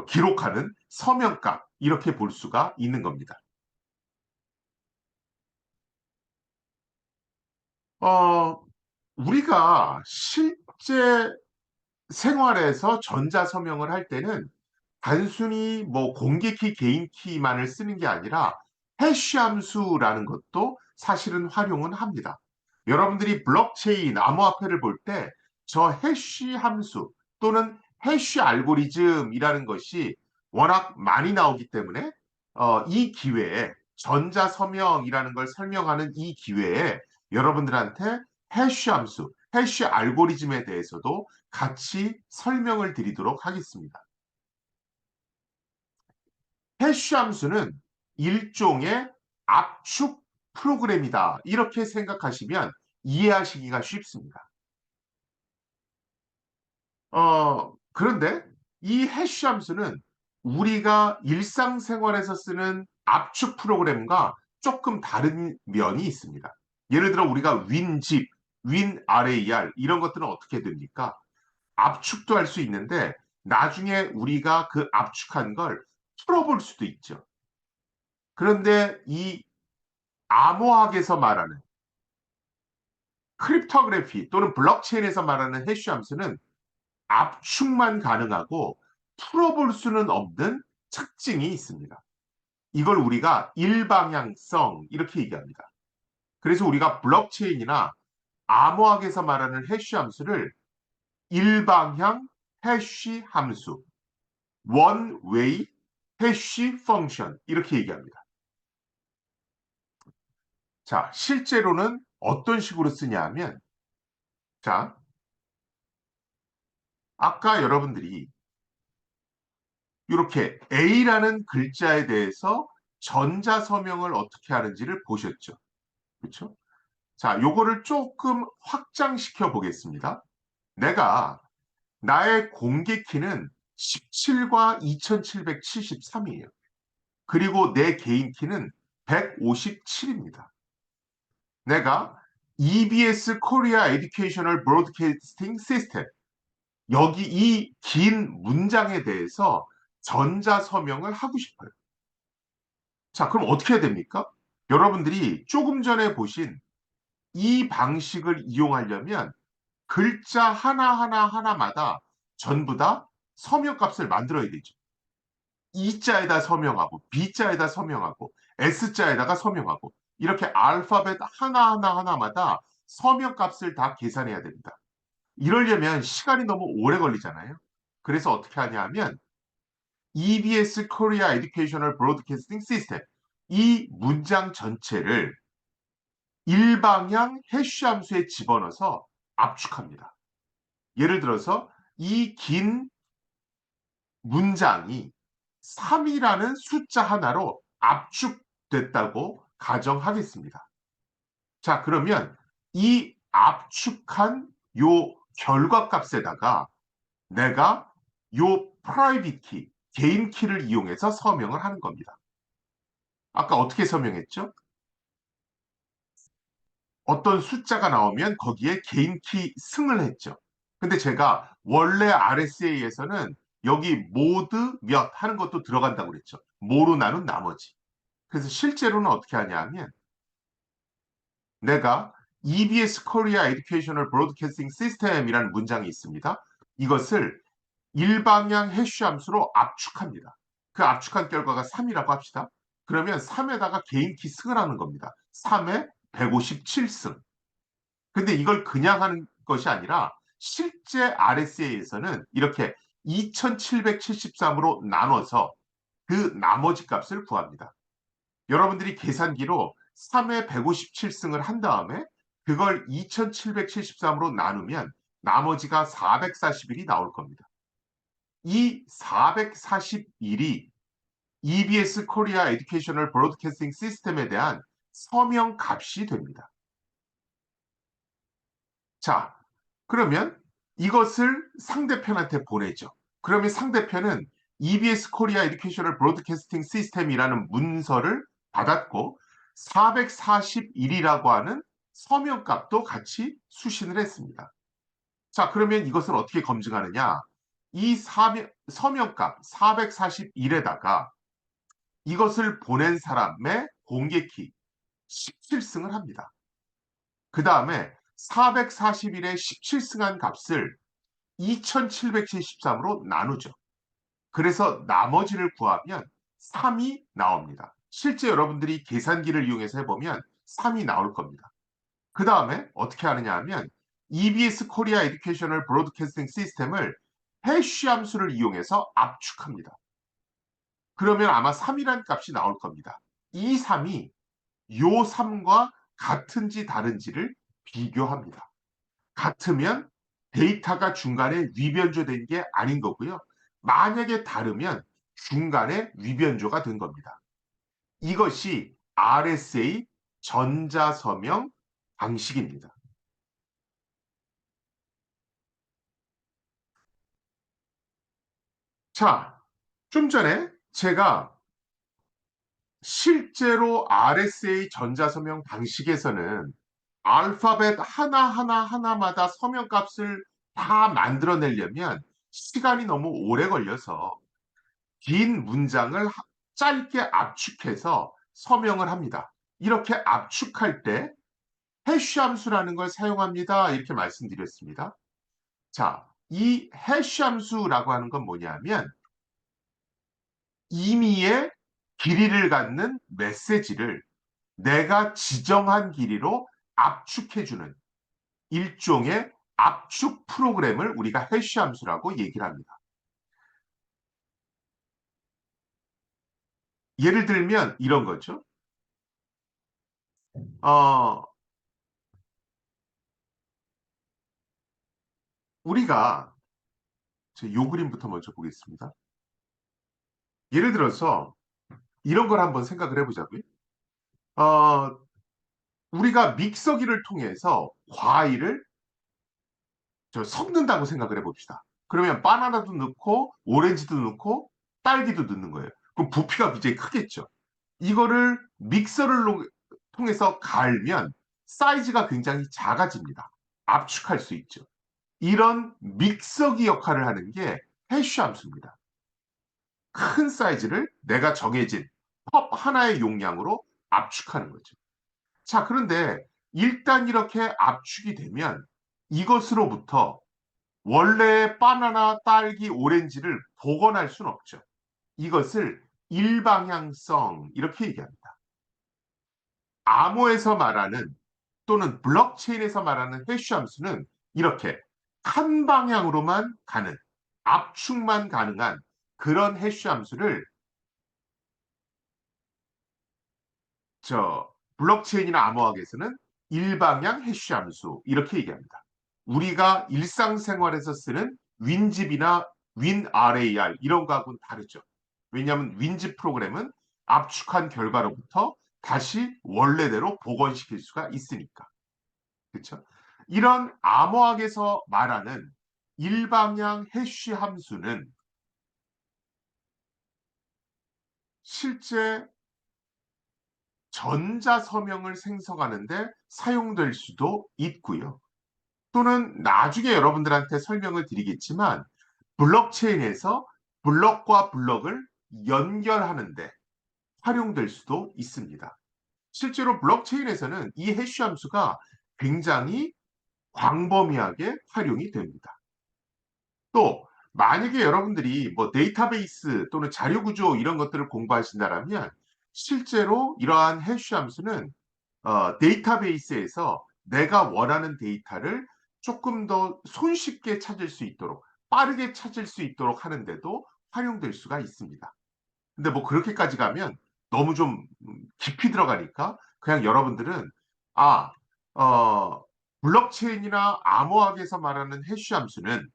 Speaker 1: 기록하는 서명값, 이렇게 볼 수가 있는 겁니다. 어, 우리가 실제 생활에서 전자서명을 할 때는 단순히 뭐 공개키, 개인키만을 쓰는 게 아니라 해시 함수라는 것도 사실은 활용은 합니다. 여러분들이 블록체인, 암호화폐를 볼 때 저 해시 함수 또는 해시 알고리즘이라는 것이 워낙 많이 나오기 때문에 이 기회에 전자서명이라는 걸 설명하는 이 기회에 여러분들한테 해시 함수, 해시 알고리즘에 대해서도 같이 설명을 드리도록 하겠습니다. 해시 함수는 일종의 압축 프로그램이다. 이렇게 생각하시면 이해하시기가 쉽습니다. 그런데 이 해시 함수는 우리가 일상생활에서 쓰는 압축 프로그램과 조금 다른 면이 있습니다. 예를 들어 우리가 윈집, 윈rar 이런 것들은 어떻게 됩니까? 압축도 할 수 있는데 나중에 우리가 그 압축한 걸 풀어볼 수도 있죠. 그런데 이 암호학에서 말하는 크립토그래피 또는 블록체인에서 말하는 해시 함수는 압축만 가능하고 풀어볼 수는 없는 특징이 있습니다. 이걸 우리가 일방향성 이렇게 얘기합니다. 그래서 우리가 블록체인이나 암호학에서 말하는 해시 함수를 일방향 해시 함수, one way 해시 펑션 이렇게 얘기합니다. 자, 실제로는 어떤 식으로 쓰냐 하면, 자, 아까 여러분들이 이렇게 A라는 글자에 대해서 전자서명을 어떻게 하는지를 보셨죠. 그렇죠? 자, 요거를 조금 확장시켜 보겠습니다. 내가 나의 공개 키는 17과 2773이에요. 그리고 내 개인 키는 157입니다. 내가 EBS 코리아 에듀케이셔널 브로드캐스팅 시스템, 여기 이 긴 문장에 대해서 전자서명을 하고 싶어요. 자, 그럼 어떻게 해야 됩니까? 여러분들이 조금 전에 보신 이 방식을 이용하려면 글자 하나하나 하나마다 전부 다 서명값을 만들어야 되죠. E자에다 서명하고 B자에다 서명하고 S자에다가 서명하고 이렇게 알파벳 하나하나 하나마다 서명값을 다 계산해야 됩니다. 이러려면 시간이 너무 오래 걸리잖아요. 그래서 어떻게 하냐 하면 EBS 코리아 에듀케이셔널 브로드캐스팅 시스템, 이 문장 전체를 일방향 해시 함수에 집어넣어서 압축합니다. 예를 들어서 이 긴 문장이 3이라는 숫자 하나로 압축됐다고 가정하겠습니다. 자, 그러면 이 압축한 요 결과값에다가 내가 요 프라이빗 키, 개인 키를 이용해서 서명을 하는 겁니다. 아까 어떻게 서명했죠? 어떤 숫자가 나오면 거기에 개인키 승을 했죠. 근데 제가 원래 RSA에서는 여기 모드 몇 하는 것도 들어간다고 그랬죠. 모로 나눈 나머지. 그래서 실제로는 어떻게 하냐면 내가 EBS 코리아 에듀케이셔널 브로드캐스팅 시스템이라는 문장이 있습니다. 이것을 일방향 해쉬 함수로 압축합니다. 그 압축한 결과가 3이라고 합시다. 그러면 3에다가 개인키 승을 하는 겁니다. 3에 157승. 근데 이걸 그냥 하는 것이 아니라 실제 RSA에서는 이렇게 2773으로 나눠서 그 나머지 값을 구합니다. 여러분들이 계산기로 3에 157승을 한 다음에 그걸 2773으로 나누면 나머지가 441이 나올 겁니다. 이 441이 EBS 코리아 에듀케이셔널 브로드캐스팅 시스템에 대한 서명 값이 됩니다. 자, 그러면 이것을 상대편한테 보내죠. 그러면 상대편은 EBS 코리아 에듀케이셔널 브로드캐스팅 시스템이라는 문서를 받았고 441이라고 하는 서명값도 같이 수신을 했습니다. 자, 그러면 이것을 어떻게 검증하느냐? 이 서명값 441에다가 이것을 보낸 사람의 공개키 17승을 합니다. 그 다음에 441의 17승한 값을 2773으로 나누죠. 그래서 나머지를 구하면 3이 나옵니다. 실제 여러분들이 계산기를 이용해서 해보면 3이 나올 겁니다. 그 다음에 어떻게 하느냐 하면 EBS 코리아 에듀케이셔널 브로드캐스팅 시스템을 해쉬 함수를 이용해서 압축합니다. 그러면 아마 3이라는 값이 나올 겁니다. 이 3이 요 3과 같은지 다른지를 비교합니다. 같으면 데이터가 중간에 위변조된 게 아닌 거고요. 만약에 다르면 중간에 위변조가 된 겁니다. 이것이 RSA 전자서명 방식입니다. 자, 좀 전에 제가 실제로 RSA 전자서명 방식에서는 알파벳 하나마다 서명값을 다 만들어내려면 시간이 너무 오래 걸려서 긴 문장을 짧게 압축해서 서명을 합니다. 이렇게 압축할 때 해쉬 함수라는 걸 사용합니다. 이렇게 말씀드렸습니다. 자, 이 해쉬 함수라고 하는 건 뭐냐면 임의의 길이를 갖는 메시지를 내가 지정한 길이로 압축해주는 일종의 압축 프로그램을 우리가 해쉬 함수라고 얘기를 합니다. 예를 들면 이런 거죠. 어, 우리가 요 그림부터 먼저 보겠습니다. 예를 들어서 이런 걸 한번 생각을 해보자고요. 어, 우리가 믹서기를 통해서 과일을 섞는다고 생각을 해봅시다. 그러면 바나나도 넣고 오렌지도 넣고 딸기도 넣는 거예요. 그럼 부피가 굉장히 크겠죠. 이거를 믹서를 통해서 갈면 사이즈가 굉장히 작아집니다. 압축할 수 있죠. 이런 믹서기 역할을 하는 게 해쉬 함수입니다. 큰 사이즈를 내가 정해진 컵 하나의 용량으로 압축하는 거죠. 자, 그런데 일단 이렇게 압축이 되면 이것으로부터 원래의 바나나, 딸기, 오렌지를 복원할 수는 없죠. 이것을 일방향성 이렇게 얘기합니다. 암호에서 말하는 또는 블록체인에서 말하는 해쉬 함수는 이렇게 한 방향으로만 가는 압축만 가능한 그런 해쉬 함수를 블록체인이나 암호학에서는 일방향 해쉬 함수 이렇게 얘기합니다. 우리가 일상생활에서 쓰는 윈집이나 WinRAR 이런 거하고는 다르죠. 왜냐하면 윈집 프로그램은 압축한 결과로부터 다시 원래대로 복원시킬 수가 있으니까. 그렇죠? 이런 암호학에서 말하는 일방향 해쉬 함수는 실제 전자서명을 생성하는데 사용될 수도 있고요. 또는 나중에 여러분들한테 설명을 드리겠지만 블록체인에서 블록과 블록을 연결하는데 활용될 수도 있습니다. 실제로 블록체인에서는 이 해시 함수가 굉장히 광범위하게 활용이 됩니다. 또 만약에 여러분들이 뭐 데이터베이스 또는 자료 구조 이런 것들을 공부하신다면 실제로 이러한 해시 함수는 데이터베이스에서 내가 원하는 데이터를 조금 더 손쉽게 찾을 수 있도록 빠르게 찾을 수 있도록 하는데도 활용될 수가 있습니다. 근데 뭐 그렇게까지 가면 너무 좀 깊이 들어가니까 그냥 여러분들은 아, 어, 블록체인이나 암호학에서 말하는 해시 함수는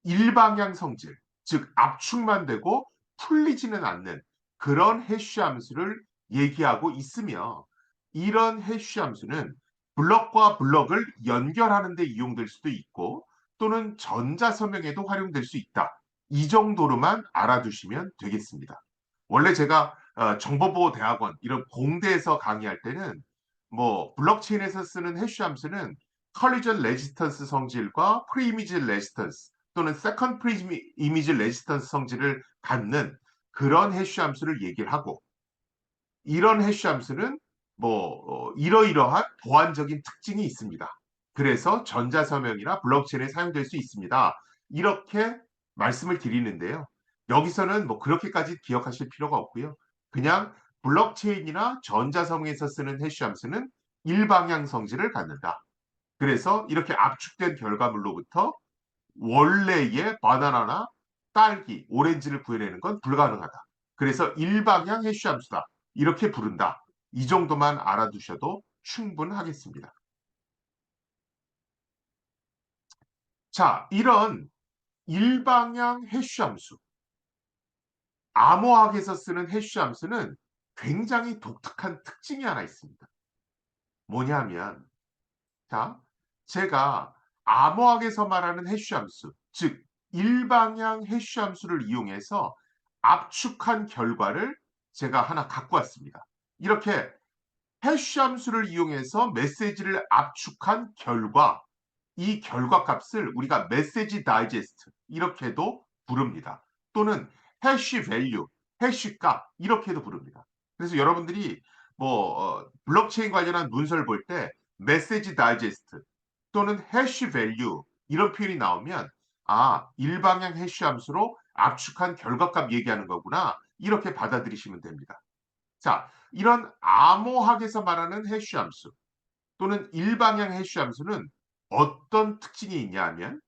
Speaker 1: 일방향 성질, 즉 압축만 되고 풀리지는 않는 그런 해시 함수를 얘기하고 있으며 이런 해시 함수는 블럭과 블럭을 연결하는 데 이용될 수도 있고 또는 전자서명에도 활용될 수 있다. 이 정도로만 알아두시면 되겠습니다. 원래 제가 정보보호대학원 이런 공대에서 강의할 때는 뭐 블록체인에서 쓰는 해시 함수는 컬리전 레지스턴스 성질과 프리이미지 레지스턴스 또는 세컨드 프리이미지 레지스턴스 성질을 갖는 그런 해시 함수를 얘기를 하고 이런 해시 함수는 뭐 이러이러한 보안적인 특징이 있습니다. 그래서 전자서명이나 블록체인에 사용될 수 있습니다. 이렇게 말씀을 드리는데요. 여기서는 뭐 그렇게까지 기억하실 필요가 없고요. 그냥 블록체인이나 전자서명에서 쓰는 해시 함수는 일방향 성질을 갖는다. 그래서 이렇게 압축된 결과물로부터 원래의 바나나나 딸기, 오렌지를 구해내는 건 불가능하다. 그래서 일방향 해시 함수다. 이렇게 부른다. 이 정도만 알아두셔도 충분하겠습니다. 자, 이런 일방향 해시 함수, 암호학에서 쓰는 해시 함수는 굉장히 독특한 특징이 하나 있습니다. 뭐냐면, 자, 제가 암호학에서 말하는 해시 함수, 즉 일방향 해시 함수를 이용해서 압축한 결과를 제가 하나 갖고 왔습니다. 이렇게 해시 함수를 이용해서 메시지를 압축한 결과, 이 결과 값을 우리가 메시지 다이제스트 이렇게도 부릅니다. 또는 해시 밸류, 해시 값 이렇게도 부릅니다. 그래서 여러분들이 뭐 블록체인 관련한 문서를 볼 때 메시지 다이제스트 또는 해시 밸류 이런 표현이 나오면 아, 일방향 해시 함수로 압축한 결과값 얘기하는 거구나. 이렇게 받아들이시면 됩니다. 자, 이런 암호학에서 말하는 해시 함수 또는 일방향 해시 함수는 어떤 특징이 있냐 하면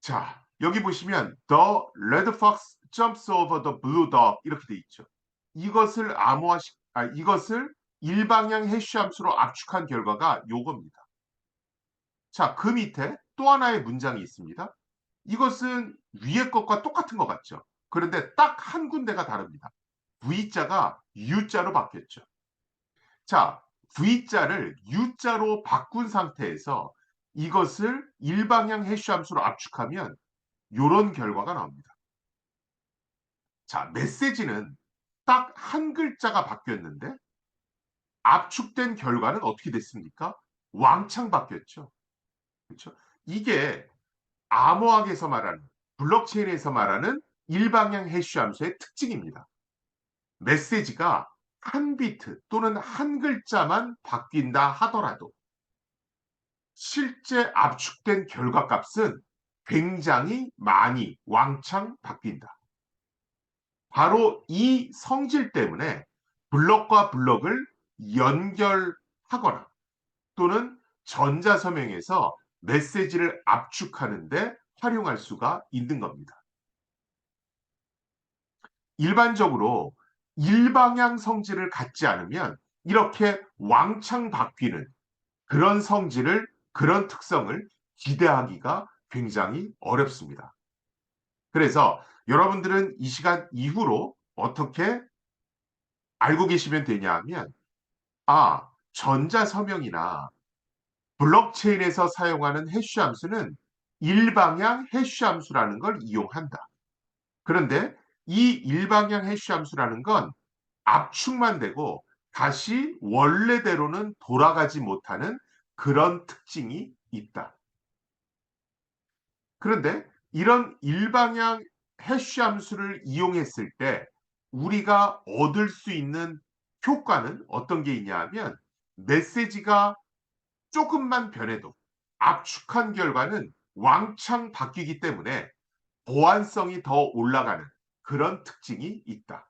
Speaker 1: 자, 여기 보시면 the red fox jumps over the blue dog 이렇게 돼 있죠. 이것을 일방향 해시 함수로 압축한 결과가 요겁니다. 자, 그 밑에 또 하나의 문장이 있습니다. 이것은 위에 것과 똑같은 것 같죠. 그런데 딱 한 군데가 다릅니다. V자가 U자로 바뀌었죠. 자, V자를 U자로 바꾼 상태에서 이것을 일방향 해시 함수로 압축하면 이런 결과가 나옵니다. 자, 메시지는 딱 한 글자가 바뀌었는데 압축된 결과는 어떻게 됐습니까? 왕창 바뀌었죠. 그렇죠? 이게 암호학에서 말하는 블록체인에서 말하는 일방향 해시 함수의 특징입니다. 메시지가 한 비트 또는 한 글자만 바뀐다 하더라도 실제 압축된 결과값은 굉장히 많이 왕창 바뀐다. 바로 이 성질 때문에 블럭과 블럭을 연결하거나 또는 전자서명에서 메시지를 압축하는데 활용할 수가 있는 겁니다. 일반적으로 일방향 성질을 갖지 않으면 이렇게 왕창 바뀌는 그런 성질을, 그런 특성을 기대하기가 굉장히 어렵습니다. 그래서 여러분들은 이 시간 이후로 어떻게 알고 계시면 되냐 하면, 아, 전자서명이나 블록체인에서 사용하는 해시 함수는 일방향 해시 함수라는 걸 이용한다. 그런데 이 일방향 해시 함수라는 건 압축만 되고 다시 원래대로는 돌아가지 못하는 그런 특징이 있다. 그런데 이런 일방향 해시 함수를 이용했을 때 우리가 얻을 수 있는 효과는 어떤 게 있냐 하면, 메시지가 조금만 변해도 압축한 결과는 왕창 바뀌기 때문에 보안성이 더 올라가는 그런 특징이 있다.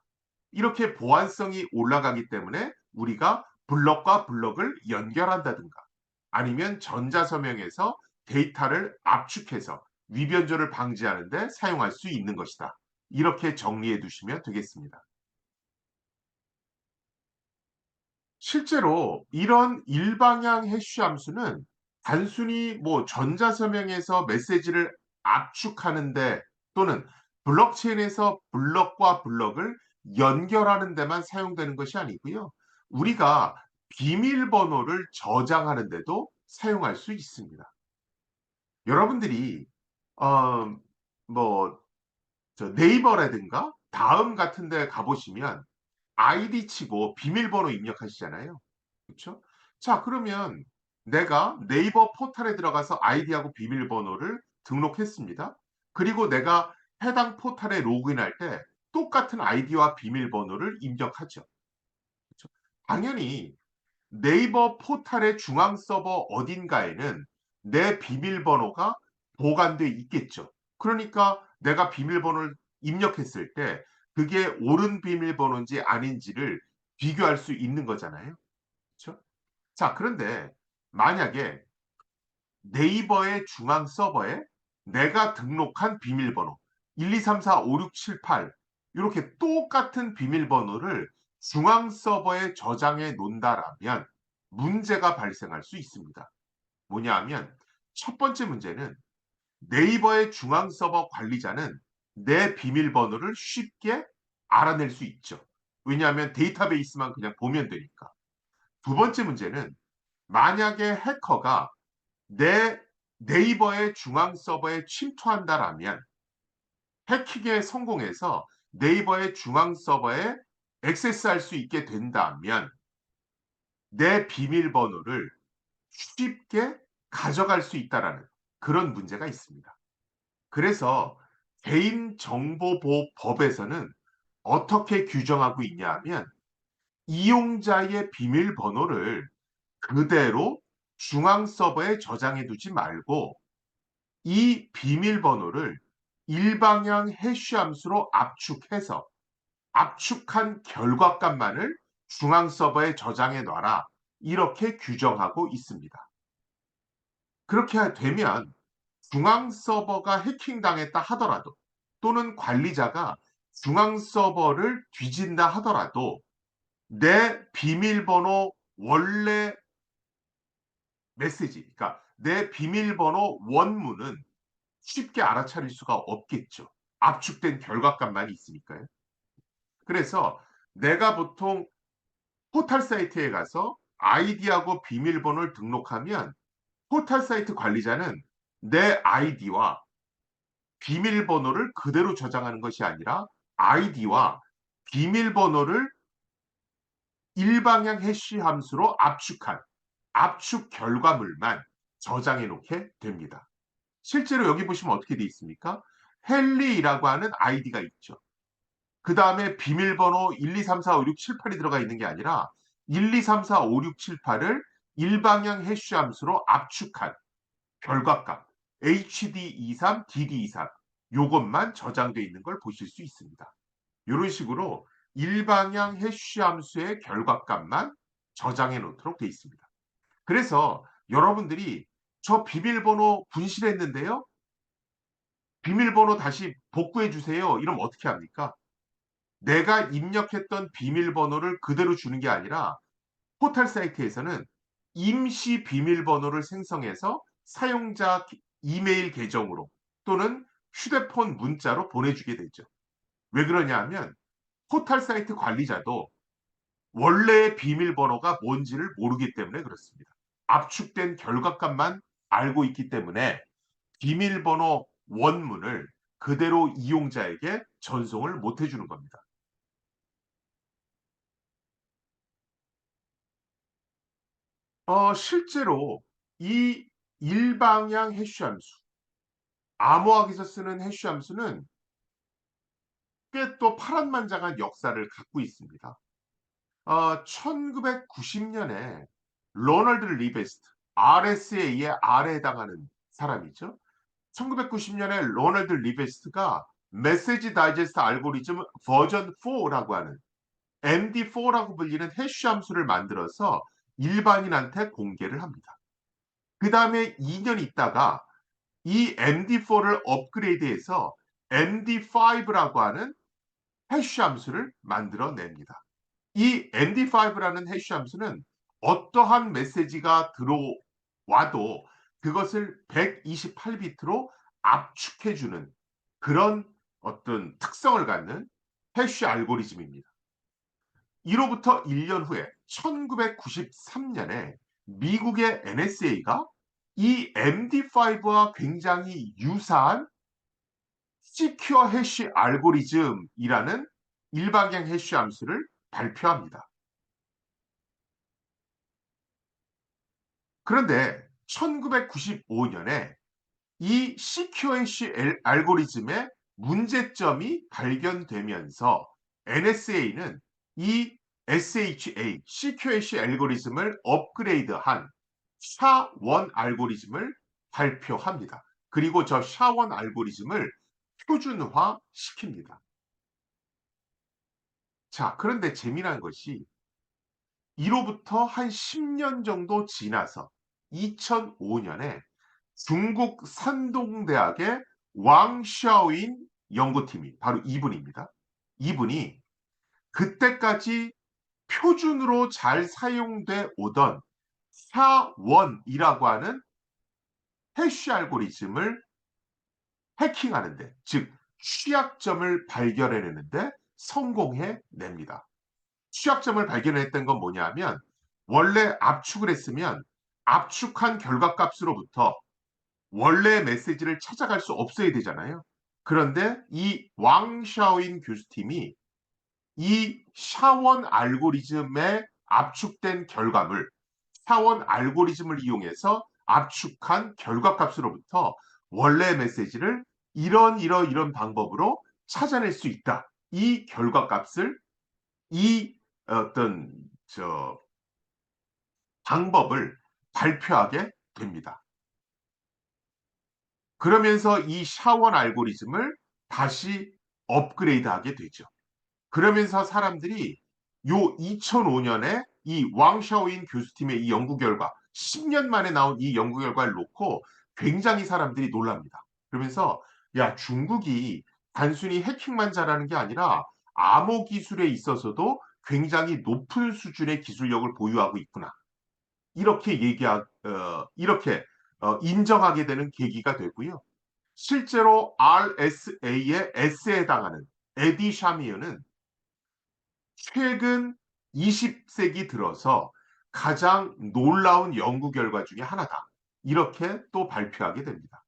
Speaker 1: 이렇게 보안성이 올라가기 때문에 우리가 블럭과 블럭을 연결한다든가 아니면 전자서명에서 데이터를 압축해서 위변조를 방지하는 데 사용할 수 있는 것이다. 이렇게 정리해 두시면 되겠습니다. 실제로 이런 일방향 해시 함수는 단순히 뭐 전자서명에서 메시지를 압축하는데, 또는 블록체인에서 블럭과 블럭을 연결하는 데만 사용되는 것이 아니고요. 우리가 비밀번호를 저장하는 데도 사용할 수 있습니다. 여러분들이 어, 뭐 네이버라든가 다음 같은 데 가보시면 아이디 치고 비밀번호 입력하시잖아요. 그렇죠? 자, 그러면 내가 네이버 포털에 들어가서 아이디하고 비밀번호를 등록했습니다. 그리고 내가 해당 포털에 로그인할 때 똑같은 아이디와 비밀번호를 입력하죠. 그렇죠? 당연히 네이버 포털의 중앙 서버 어딘가에는 내 비밀번호가 보관돼 있겠죠. 그러니까 내가 비밀번호를 입력했을 때 그게 옳은 비밀번호인지 아닌지를 비교할 수 있는 거잖아요. 그렇죠? 자, 그런데 만약에 네이버의 중앙 서버에 내가 등록한 비밀번호 1, 2, 3, 4, 5, 6, 7, 8 이렇게 똑같은 비밀번호를 중앙 서버에 저장해 놓는다라면 문제가 발생할 수 있습니다. 뭐냐 하면, 첫 번째 문제는 네이버의 중앙 서버 관리자는 내 비밀번호를 쉽게 알아낼 수 있죠. 왜냐하면 데이터베이스만 그냥 보면 되니까. 두 번째 문제는, 만약에 해커가 내 네이버의 중앙 서버에 침투한다라면, 해킹에 성공해서 네이버의 중앙 서버에 액세스할 수 있게 된다면 내 비밀번호를 쉽게 가져갈 수 있다라는 그런 문제가 있습니다. 그래서 개인정보보호법에서는 어떻게 규정하고 있냐 하면, 이용자의 비밀번호를 그대로 중앙 서버에 저장해 두지 말고 이 비밀번호를 일방향 해시 함수로 압축해서 압축한 결과값만을 중앙 서버에 저장해 놔라. 이렇게 규정하고 있습니다. 그렇게 되면 중앙 서버가 해킹당했다 하더라도, 또는 관리자가 중앙 서버를 뒤진다 하더라도 내 비밀번호 원래 메시지, 그러니까 내 비밀번호 원문은 쉽게 알아차릴 수가 없겠죠. 압축된 결과값만 있으니까요. 그래서 내가 보통 포털 사이트에 가서 아이디하고 비밀번호를 등록하면 포털 사이트 관리자는 내 아이디와 비밀번호를 그대로 저장하는 것이 아니라 아이디와 비밀번호를 일방향 해시 함수로 압축한 압축 결과물만 저장해 놓게 됩니다. 실제로 여기 보시면 어떻게 되어 있습니까? 헨리라고 하는 아이디가 있죠. 그 다음에 비밀번호 1, 2, 3, 4, 5, 6, 7, 8이 들어가 있는 게 아니라 1, 2, 3, 4, 5, 6, 7, 8을 일방향 해시 함수로 압축한 결과값 HD23, DD23 요것만 저장되어 있는 걸 보실 수 있습니다. 이런 식으로 일방향 해시 함수의 결과값만 저장해 놓도록 되어 있습니다. 그래서 여러분들이 저 비밀번호 분실했는데요, 비밀번호 다시 복구해 주세요, 이러면 어떻게 합니까? 내가 입력했던 비밀번호를 그대로 주는 게 아니라 포털 사이트에서는 임시 비밀번호를 생성해서 사용자 이메일 계정으로 또는 휴대폰 문자로 보내주게 되죠. 왜 그러냐 하면 포털 사이트 관리자도 원래의 비밀번호가 뭔지를 모르기 때문에 그렇습니다. 압축된 결과값만 알고 있기 때문에 비밀번호 원문을 그대로 이용자에게 전송을 못 해주는 겁니다. 실제로 이 일방향 해시 함수, 암호학에서 쓰는 해시 함수는 꽤 또 파란만장한 역사를 갖고 있습니다. 1990년에 로널드 리베스트, RSA의 R에 해당하는 사람이죠. 1990년에 로널드 리베스트가 메시지 다이제스트 알고리즘 버전 4라고 하는 MD4라고 불리는 해시 함수를 만들어서 일반인한테 공개를 합니다. 그 다음에 2년 있다가 이 MD4를 업그레이드해서 MD5라고 하는 해시 함수를 만들어냅니다. 이 MD5라는 해시 함수는 어떠한 메시지가 들어와도 그것을 128비트로 압축해주는 그런 어떤 특성을 갖는 해시 알고리즘입니다. 이로부터 1년 후에 1993년에 미국의 NSA가 이 MD5와 굉장히 유사한 시큐어 해시 알고리즘이라는 일방향 해시 함수를 발표합니다. 그런데 1995년에 이 시큐어 해시 알고리즘의 문제점이 발견되면서 NSA는 이 SHA, 시큐어 해시 알고리즘을 업그레이드한 샤원 알고리즘을 발표합니다. 그리고 저 샤원 알고리즘을 표준화 시킵니다. 자, 그런데 재미난 것이 이로부터 한 10년 정도 지나서 2005년에 중국 산동대학의 왕샤오인 연구팀이 바로 이분입니다. 이분이 그때까지 표준으로 잘 사용돼 오던 샤원이라고 하는 해시 알고리즘을 해킹하는데, 즉 취약점을 발견해내는데 성공해 냅니다. 취약점을 발견했던 건 뭐냐면 원래 압축을 했으면 압축한 결과값으로부터 원래 메시지를 찾아갈 수 없어야 되잖아요. 그런데 이 왕샤오인 교수팀이 이 샤원 알고리즘에 압축된 결과물, 샤원 알고리즘을 이용해서 압축한 결과값으로부터 원래 메시지를 이런 방법으로 찾아낼 수 있다. 이 결과값을 이 어떤 저 방법을 발표하게 됩니다. 그러면서 이 샤원 알고리즘을 다시 업그레이드하게 되죠. 그러면서 사람들이 요 2005년에 이 왕샤오인 교수팀의 이 연구 결과, 10년 만에 나온 이 연구 결과를 놓고 굉장히 사람들이 놀랍니다. 그러면서 야, 중국이 단순히 해킹만 잘하는 게 아니라 암호 기술에 있어서도 굉장히 높은 수준의 기술력을 보유하고 있구나. 이렇게 인정하게 되는 계기가 되고요. 실제로 RSA의 S에 해당하는 에디 샤미어는 최근 20세기 들어서 가장 놀라운 연구 결과 중에 하나다. 이렇게 또 발표하게 됩니다.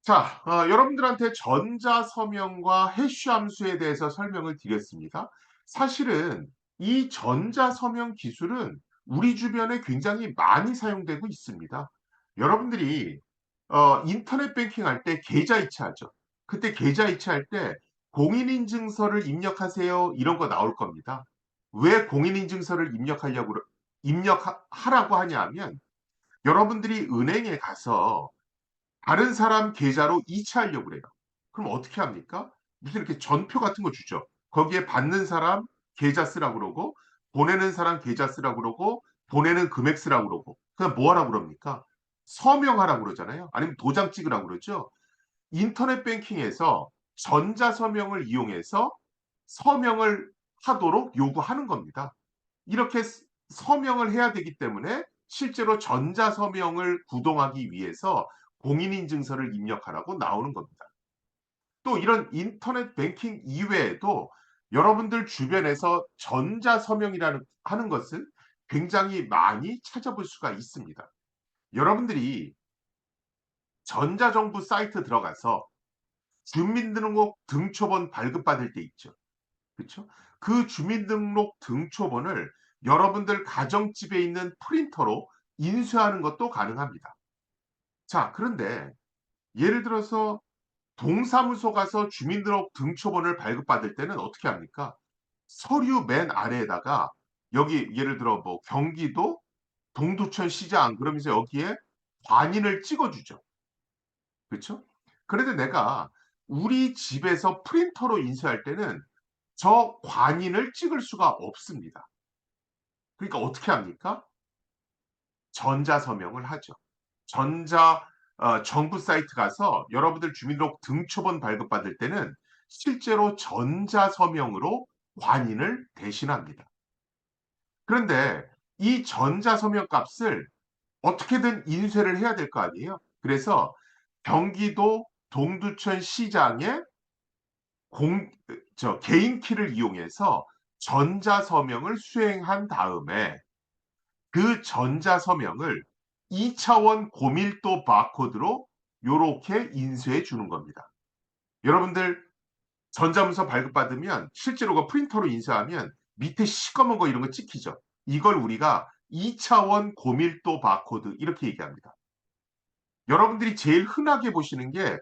Speaker 1: 자, 여러분들한테 전자서명과 해시함수에 대해서 설명을 드렸습니다. 사실은 이 전자서명 기술은 우리 주변에 굉장히 많이 사용되고 있습니다. 여러분들이 인터넷 뱅킹 할 때 계좌 이체하죠. 그때 계좌 이체할 때 공인인증서를 입력하세요. 이런 거 나올 겁니다. 왜 공인인증서를 입력하라고 하냐 하면 여러분들이 은행에 가서 다른 사람 계좌로 이체하려고 그래요. 그럼 어떻게 합니까? 무슨 이렇게 전표 같은 거 주죠. 거기에 받는 사람 계좌 쓰라고 그러고 보내는 사람 계좌 쓰라고 그러고 보내는 금액 쓰라고 그러고 그냥 뭐 하라고 그럽니까? 서명하라고 그러잖아요. 아니면 도장 찍으라고 그러죠. 인터넷 뱅킹에서 전자서명을 이용해서 서명을 하도록 요구하는 겁니다. 이렇게 서명을 해야 되기 때문에 실제로 전자서명을 구동하기 위해서 공인인증서를 입력하라고 나오는 겁니다. 또 이런 인터넷 뱅킹 이외에도 여러분들 주변에서 전자서명이라는 하는 것은 굉장히 많이 찾아볼 수가 있습니다. 여러분들이 전자정부 사이트 들어가서 주민등록 등초본 발급받을 때 있죠. 그쵸? 그 주민등록 등초본을 여러분들 가정집에 있는 프린터로 인쇄하는 것도 가능합니다. 자, 그런데 예를 들어서 동사무소 가서 주민등록 등초본을 발급받을 때는 어떻게 합니까? 서류 맨 아래에다가 여기 예를 들어 뭐 경기도 동두천 시장 그러면서 여기에 관인을 찍어 주죠. 그쵸? 그런데 내가 우리 집에서 프린터로 인쇄할 때는 저 관인을 찍을 수가 없습니다. 그러니까 어떻게 합니까? 전자서명을 하죠. 전자 정부 사이트 가서 여러분들 주민등록 등초본 발급받을 때는 실제로 전자서명으로 관인을 대신합니다. 그런데 이 전자서명 값을 어떻게든 인쇄를 해야 될 거 아니에요. 그래서 경기도 동두천 시장에 개인 키를 이용해서 전자서명을 수행한 다음에 그 전자서명을 2차원 고밀도 바코드로 요렇게 인쇄해 주는 겁니다. 여러분들 전자문서 발급받으면 실제로 그 프린터로 인쇄하면 밑에 시꺼먼 거 이런 거 찍히죠. 이걸 우리가 2차원 고밀도 바코드 이렇게 얘기합니다. 여러분들이 제일 흔하게 보시는 게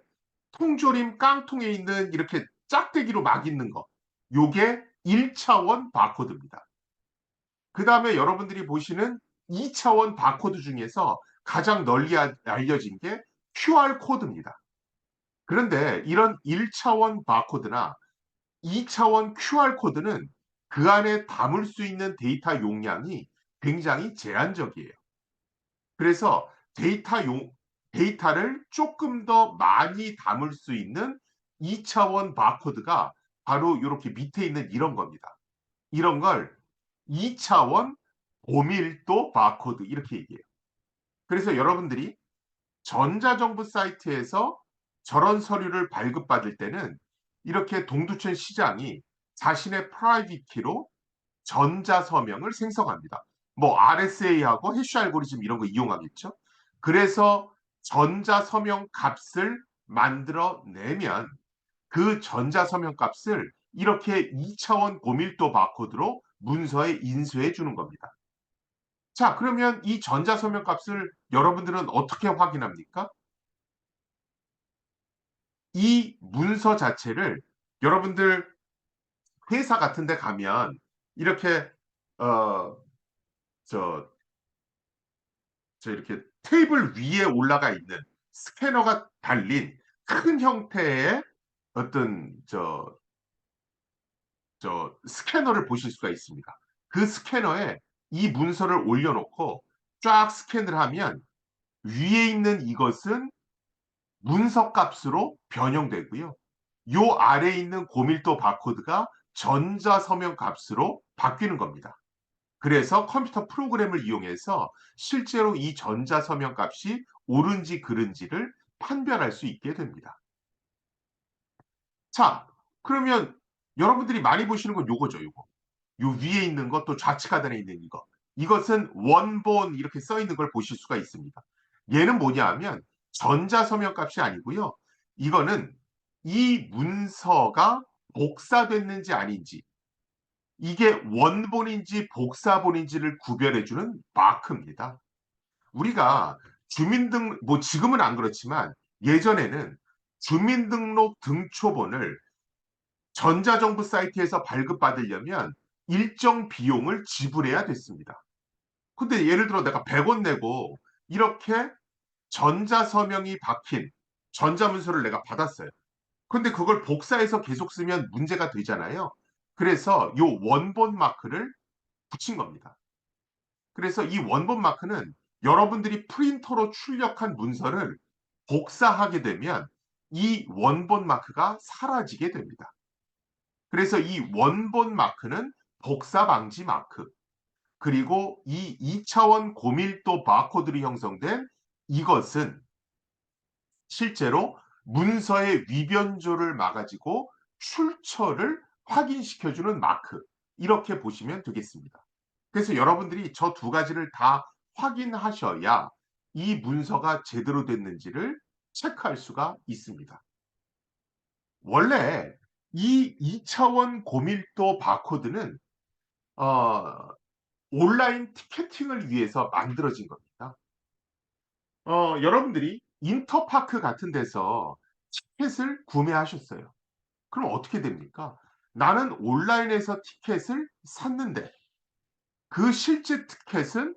Speaker 1: 통조림 깡통에 있는 이렇게 짝대기로 막 있는 거. 요게 1차원 바코드입니다. 그 다음에 여러분들이 보시는 2차원 바코드 중에서 가장 널리 알려진 게 QR 코드입니다. 그런데 이런 1차원 바코드나 2차원 QR 코드는 그 안에 담을 수 있는 데이터 용량이 굉장히 제한적이에요. 그래서 데이터를 조금 더 많이 담을 수 있는 2차원 바코드가 바로 이렇게 밑에 있는 이런 겁니다. 이런 걸 2차원 고밀도 바코드 이렇게 얘기해요. 그래서 여러분들이 전자정부 사이트에서 저런 서류를 발급받을 때는 이렇게 동두천 시장이 자신의 프라이빗 키로 전자서명을 생성합니다. 뭐 RSA하고 해시 알고리즘 이런 거 이용하겠죠. 그래서 전자서명 값을 만들어내면 그 전자서명 값을 이렇게 2차원 고밀도 바코드로 문서에 인쇄해 주는 겁니다. 자, 그러면 이 전자서명 값을 여러분들은 어떻게 확인합니까? 이 문서 자체를 여러분들 회사 같은 데 가면 이렇게 어, 저, 이렇게 테이블 위에 올라가 있는 스캐너가 달린 큰 형태의 어떤 스캐너를 보실 수가 있습니다. 그 스캐너에 이 문서를 올려놓고 쫙 스캔을 하면 위에 있는 이것은 문서 값으로 변형되고요. 요 아래에 있는 고밀도 바코드가 전자서명 값으로 바뀌는 겁니다. 그래서 컴퓨터 프로그램을 이용해서 실제로 이 전자서명 값이 옳은지 그른지를 판별할 수 있게 됩니다. 자, 그러면 여러분들이 많이 보시는 건 요거죠, 요거. 요 위에 있는 것, 또 좌측 하단에 있는 이거. 이것은 원본 이렇게 써 있는 걸 보실 수가 있습니다. 얘는 뭐냐 하면 전자서명 값이 아니고요. 이거는 이 문서가 복사됐는지 아닌지, 이게 원본인지 복사본인지를 구별해주는 마크입니다. 우리가 뭐 지금은 안 그렇지만 예전에는 주민등록 등초본을 전자정부 사이트에서 발급받으려면 일정 비용을 지불해야 됐습니다. 근데 예를 들어 내가 100원 내고 이렇게 전자서명이 박힌 전자문서를 내가 받았어요. 근데 그걸 복사해서 계속 쓰면 문제가 되잖아요. 그래서 이 원본 마크를 붙인 겁니다. 그래서 이 원본 마크는 여러분들이 프린터로 출력한 문서를 복사하게 되면 이 원본 마크가 사라지게 됩니다. 그래서 이 원본 마크는 복사 방지 마크, 그리고 이 2차원 고밀도 바코드로 형성된 이것은 실제로 문서의 위변조를 막아지고 출처를 확인시켜주는 마크, 이렇게 보시면 되겠습니다. 그래서 여러분들이 저 두 가지를 다 확인하셔야 이 문서가 제대로 됐는지를 체크할 수가 있습니다. 원래 이 2차원 고밀도 바코드는 어, 온라인 티켓팅을 위해서 만들어진 겁니다. 여러분들이 인터파크 같은 데서 티켓을 구매하셨어요. 그럼 어떻게 됩니까? 나는 온라인에서 티켓을 샀는데 그 실제 티켓은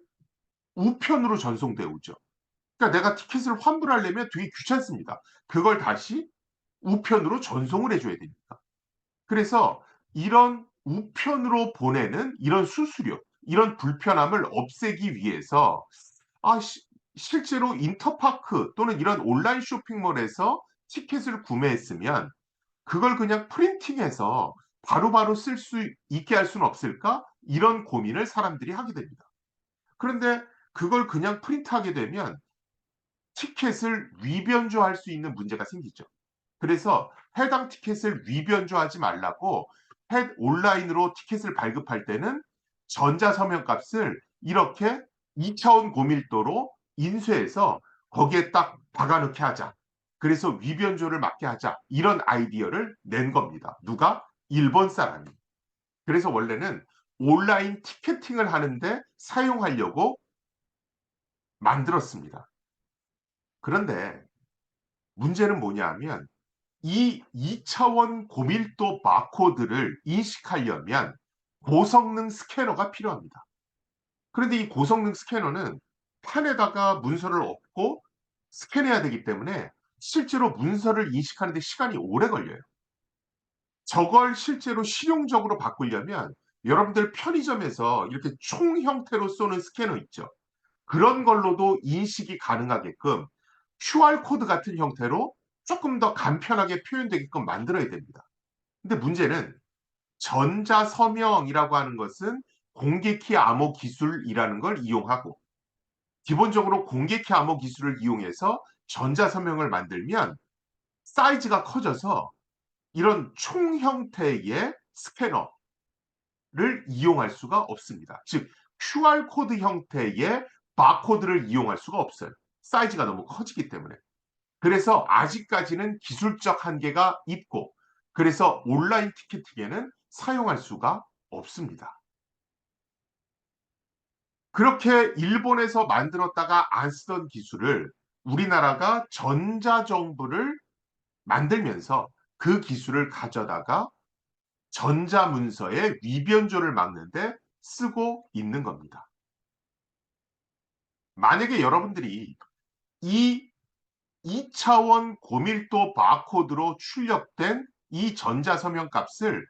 Speaker 1: 우편으로 전송되어 오죠. 그러니까 내가 티켓을 환불하려면 되게 귀찮습니다. 그걸 다시 우편으로 전송을 해줘야 됩니다. 그래서 이런 우편으로 보내는 이런 수수료, 이런 불편함을 없애기 위해서 아, 실제로 인터파크 또는 이런 온라인 쇼핑몰에서 티켓을 구매했으면 그걸 그냥 프린팅해서 바로바로 쓸 수 있게 할 수는 없을까? 이런 고민을 사람들이 하게 됩니다. 그런데 그걸 그냥 프린트하게 되면 티켓을 위변조할 수 있는 문제가 생기죠. 그래서 해당 티켓을 위변조하지 말라고 온라인으로 티켓을 발급할 때는 전자서명 값을 이렇게 2차원 고밀도로 인쇄해서 거기에 딱 박아넣게 하자. 그래서 위변조를 막게 하자. 이런 아이디어를 낸 겁니다. 누가? 일본 사람이. 그래서 원래는 온라인 티켓팅을 하는데 사용하려고 만들었습니다. 그런데 문제는 뭐냐 하면 이 2차원 고밀도 바코드를 인식하려면 고성능 스캐너가 필요합니다. 그런데 이 고성능 스캐너는 판에다가 문서를 엎고 스캔해야 되기 때문에 실제로 문서를 인식하는 데 시간이 오래 걸려요. 저걸 실제로 실용적으로 바꾸려면 여러분들 편의점에서 이렇게 총 형태로 쏘는 스캐너 있죠. 그런 걸로도 인식이 가능하게끔 QR코드 같은 형태로 조금 더 간편하게 표현되게끔 만들어야 됩니다. 근데 문제는 전자서명이라고 하는 것은 공개키 암호 기술이라는 걸 이용하고 기본적으로 공개키 암호 기술을 이용해서 전자서명을 만들면 사이즈가 커져서 이런 총 형태의 스캐너를 이용할 수가 없습니다. 즉 QR코드 형태의 바코드를 이용할 수가 없어요. 사이즈가 너무 커지기 때문에. 그래서 아직까지는 기술적 한계가 있고 그래서 온라인 티켓팅에는 사용할 수가 없습니다. 그렇게 일본에서 만들었다가 안 쓰던 기술을 우리나라가 전자정부를 만들면서 그 기술을 가져다가 전자문서의 위변조를 막는데 쓰고 있는 겁니다. 만약에 여러분들이 이 2차원 고밀도 바코드로 출력된 이 전자서명 값을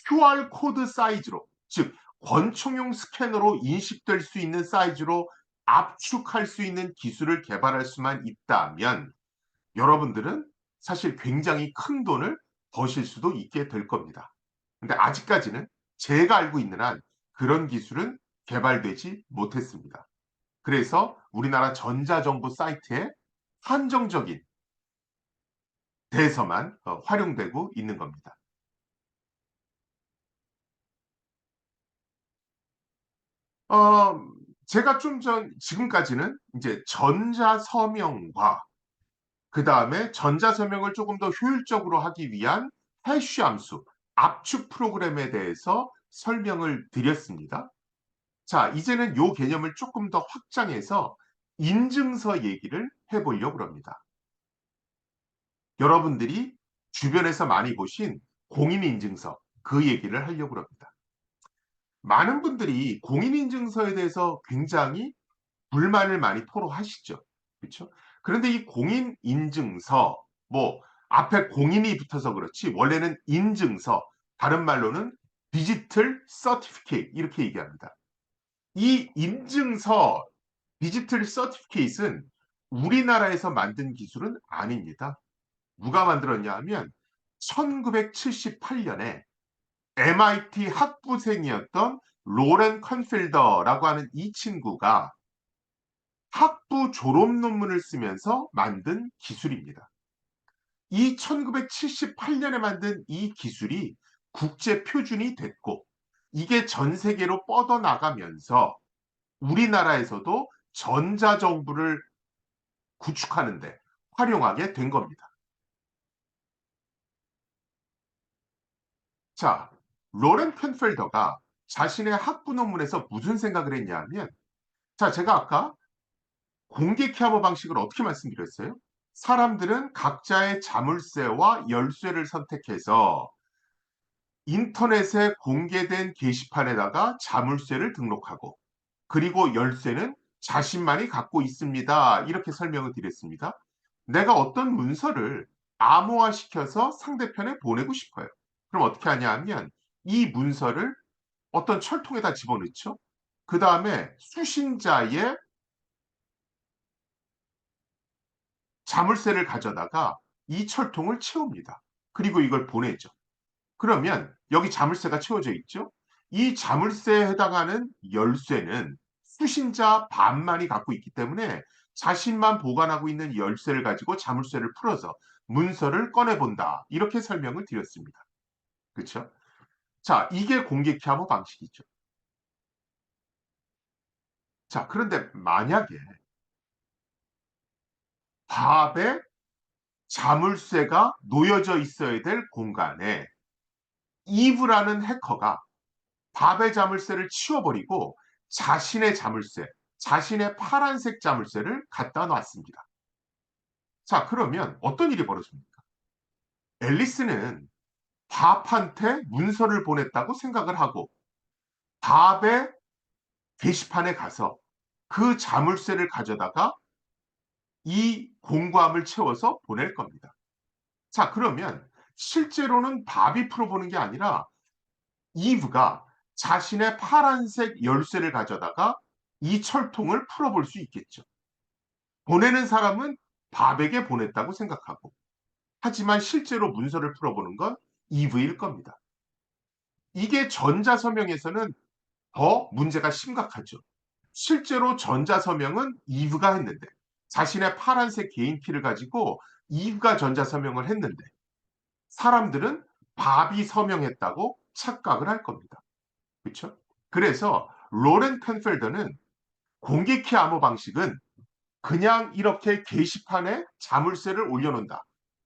Speaker 1: QR코드 사이즈로, 즉 권총용 스캐너로 인식될 수 있는 사이즈로 압축할 수 있는 기술을 개발할 수만 있다면 여러분들은 사실 굉장히 큰 돈을 버실 수도 있게 될 겁니다. 근데 아직까지는 제가 알고 있는 한 그런 기술은 개발되지 못했습니다. 그래서 우리나라 전자정부 사이트에 한정적인 데서만 활용되고 있는 겁니다. 어, 제가 좀 지금까지는 이제 전자서명과 그 다음에 전자서명을 조금 더 효율적으로 하기 위한 해쉬 함수, 압축 프로그램에 대해서 설명을 드렸습니다. 자, 이제는 이 개념을 조금 더 확장해서 인증서 얘기를 해보려고 합니다. 여러분들이 주변에서 많이 보신 공인인증서, 그 얘기를 하려고 합니다. 많은 분들이 공인인증서에 대해서 굉장히 불만을 많이 토로하시죠. 그렇죠? 그런데 이 공인인증서, 뭐 앞에 공인이 붙어서 그렇지 원래는 인증서, 다른 말로는 디지털 서티피케이트 이렇게 얘기합니다. 이 인증서, 디지털 서티피케이트는 우리나라에서 만든 기술은 아닙니다. 누가 만들었냐 하면 1978년에 MIT 학부생이었던 로렌 컨필더라고 하는 이 친구가 학부 졸업 논문을 쓰면서 만든 기술입니다. 이 1978년에 만든 이 기술이 국제 표준이 됐고 이게 전 세계로 뻗어나가면서 우리나라에서도 전자정부를 구축하는데 활용하게 된 겁니다. 자, 로렌 펜펠더가 자신의 학부 논문에서 무슨 생각을 했냐면, 자, 제가 아까 공개 키아모 방식을 어떻게 말씀드렸어요? 사람들은 각자의 자물쇠와 열쇠를 선택해서 인터넷에 공개된 게시판에다가 자물쇠를 등록하고, 그리고 열쇠는 자신만이 갖고 있습니다. 이렇게 설명을 드렸습니다. 내가 어떤 문서를 암호화시켜서 상대편에 보내고 싶어요. 그럼 어떻게 하냐 하면 이 문서를 어떤 철통에다 집어넣죠. 그 다음에 수신자의 자물쇠를 가져다가 이 철통을 채웁니다. 그리고 이걸 보내죠. 그러면 여기 자물쇠가 채워져 있죠. 이 자물쇠에 해당하는 열쇠는 수신자 반만이 갖고 있기 때문에 자신만 보관하고 있는 열쇠를 가지고 자물쇠를 풀어서 문서를 꺼내본다. 이렇게 설명을 드렸습니다. 그렇죠? 자, 이게 공개 키아모 방식이죠. 자, 그런데 만약에 밥에 자물쇠가 놓여져 있어야 될 공간에 이브라는 해커가 밥의 자물쇠를 치워버리고 자신의 자물쇠, 자신의 파란색 자물쇠를 갖다 놨습니다. 자, 그러면 어떤 일이 벌어집니까? 앨리스는 밥한테 문서를 보냈다고 생각을 하고 밥의 게시판에 가서 그 자물쇠를 가져다가 이 공고함을 채워서 보낼 겁니다. 자, 그러면 실제로는 밥이 풀어보는 게 아니라 이브가 자신의 파란색 열쇠를 가져다가 이 철통을 풀어볼 수 있겠죠. 보내는 사람은 밥에게 보냈다고 생각하고, 하지만 실제로 문서를 풀어보는 건 이브일 겁니다. 이게 전자서명에서는 더 문제가 심각하죠. 실제로 전자서명은 이브가 했는데, 자신의 파란색 개인 키를 가지고 이브가 전자서명을 했는데, 사람들은 밥이 서명했다고 착각을 할 겁니다. 그렇죠? 그래서 로렌 펜펠더는 공개키 암호 방식은 그냥 이렇게 게시판에 자물쇠를 올려놓는다.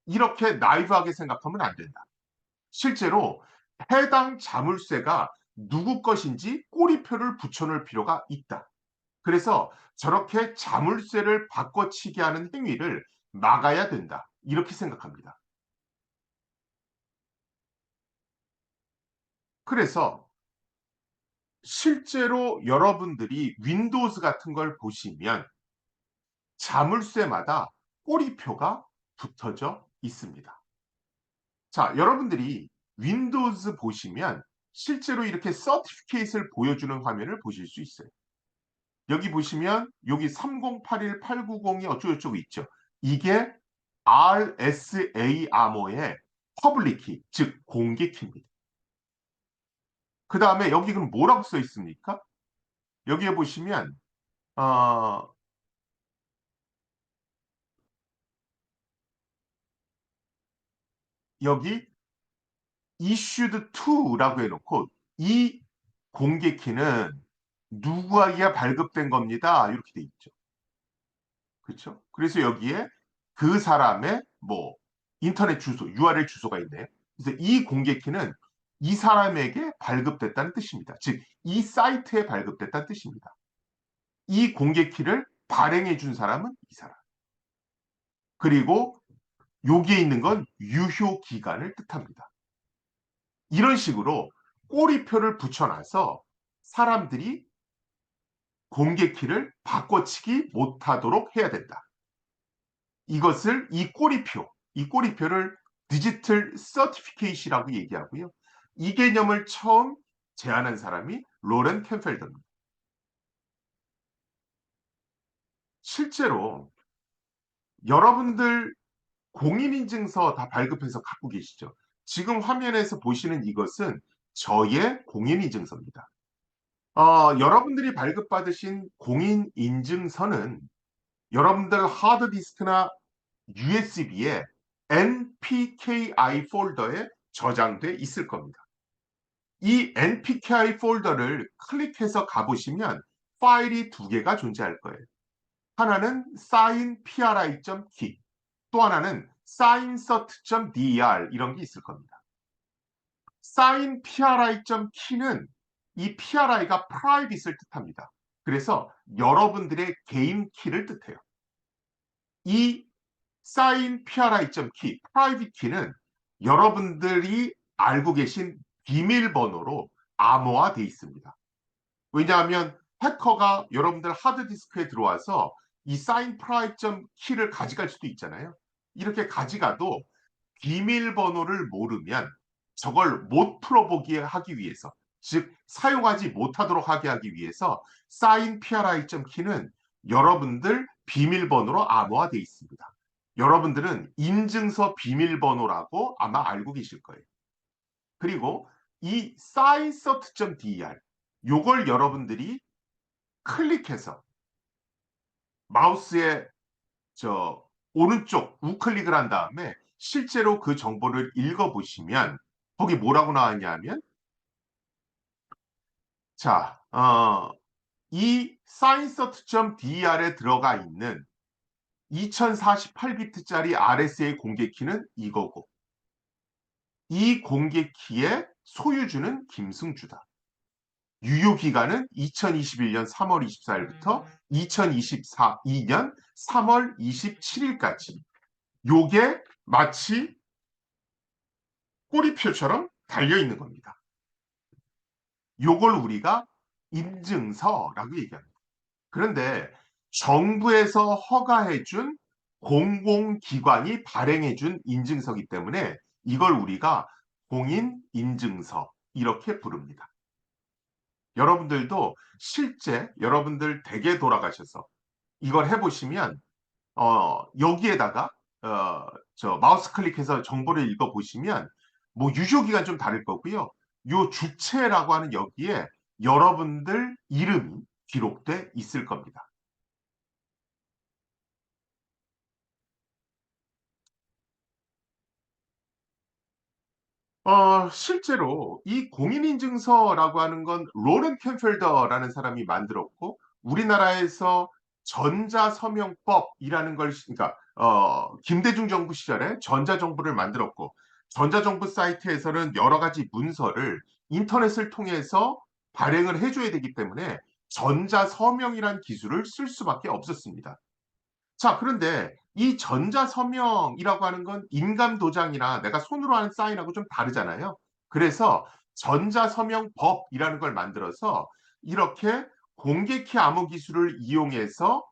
Speaker 1: 이렇게 나이브하게 생각하면 안 된다. 실제로 해당 자물쇠가 누구 것인지 꼬리표를 붙여놓을 필요가 있다. 그래서 저렇게 자물쇠를 바꿔치기 하는 행위를 막아야 된다. 이렇게 생각합니다. 그래서 실제로 여러분들이 윈도우즈 같은 걸 보시면 자물쇠마다 꼬리표가 붙어져 있습니다. 자, 여러분들이 윈도우즈 보시면 실제로 이렇게 서티피케이트를 보여주는 화면을 보실 수 있어요. 여기 보시면 여기 3081890이 어쩌고저쩌고 있죠. 이게 RSA 암호의 퍼블릭 키, 즉 공개 키입니다. 그 다음에 여기 그럼 뭐라고 써 있습니까? 여기에 보시면 어, 여기 issued to라고 해놓고 이 공개 키는 누구에게 발급된 겁니다. 이렇게 돼 있죠. 그렇죠? 그래서 여기에 그 사람의 뭐 인터넷 주소, URL 주소가 있네요. 그래서 이 공개 키는 이 사람에게 발급됐다는 뜻입니다. 즉, 이 사이트에 발급됐다는 뜻입니다. 이 공개 키를 발행해 준 사람은 이 사람. 그리고 여기에 있는 건 유효 기간을 뜻합니다. 이런 식으로 꼬리표를 붙여놔서 사람들이 공개 키를 바꿔치기 못하도록 해야 된다. 이것을 이 꼬리표를 디지털 서티피케이시라고 얘기하고요. 이 개념을 처음 제안한 사람이 로렌 켄펠더입니다. 실제로 여러분들 공인인증서 다 발급해서 갖고 계시죠? 지금 화면에서 보시는 이것은 저의 공인인증서입니다. 여러분들이 발급받으신 공인인증서는 여러분들 하드디스크나 USB에 NPKI 폴더에 저장돼 있을 겁니다. 이 NPKI 폴더를 클릭해서 가보시면 파일이 두 개가 존재할 거예요. 하나는 sign.pri.key, 또 하나는 signcert.der 이런 게 있을 겁니다. signPRI.key는 이 PRI가 private을 뜻합니다. 그래서 여러분들의 개인 키를 뜻해요. 이 signPRI.key, private key는 여러분들이 알고 계신 비밀번호로 암호화되어 있습니다. 왜냐하면 해커가 여러분들 하드디스크에 들어와서 이 signPRI.key를 가져갈 수도 있잖아요. 이렇게 가져가도 비밀번호를 모르면 저걸 못 풀어보게 하기 위해서, 즉 사용하지 못하도록 하게 하기 위해서 signPRI.key는 여러분들 비밀번호로 암호화되어 있습니다. 여러분들은 인증서 비밀번호라고 아마 알고 계실 거예요. 그리고 이 signcert.der 요걸 여러분들이 클릭해서 마우스에 저 오른쪽 우클릭을 한 다음에 실제로 그 정보를 읽어보시면 거기 뭐라고 나왔냐면 자, 이 signcert.der에 들어가 있는 2048비트짜리 RSA 공개키는 이거고 이 공개키의 소유주는 김승주다. 유효기간은 2021년 3월 24일부터 2022년 3월 27일까지. 요게 마치 꼬리표처럼 달려있는 겁니다. 요걸 우리가 인증서라고 얘기합니다. 그런데 정부에서 허가해준 공공기관이 발행해준 인증서이기 때문에 이걸 우리가 공인인증서 이렇게 부릅니다. 여러분들도 실제 여러분들 댁에 돌아가셔서 이걸 해보시면 여기에다가 저 마우스 클릭해서 정보를 읽어보시면 뭐 유효기간 좀 다를 거고요. 요 주체라고 하는 여기에 여러분들 이름이 기록돼 있을 겁니다. 실제로 이 공인인증서라고 하는 건 로렌 캠펠더라는 사람이 만들었고 우리나라에서 전자서명법이라는 걸 그러니까 김대중 정부 시절에 전자정부를 만들었고 전자정부 사이트에서는 여러 가지 문서를 인터넷을 통해서 발행을 해줘야 되기 때문에 전자서명이란 기술을 쓸 수밖에 없었습니다. 자, 그런데 이 전자서명이라고 하는 건 인감도장이나 내가 손으로 하는 사인하고 좀 다르잖아요. 그래서 전자서명법이라는 걸 만들어서 이렇게 공개키 암호 기술을 이용해서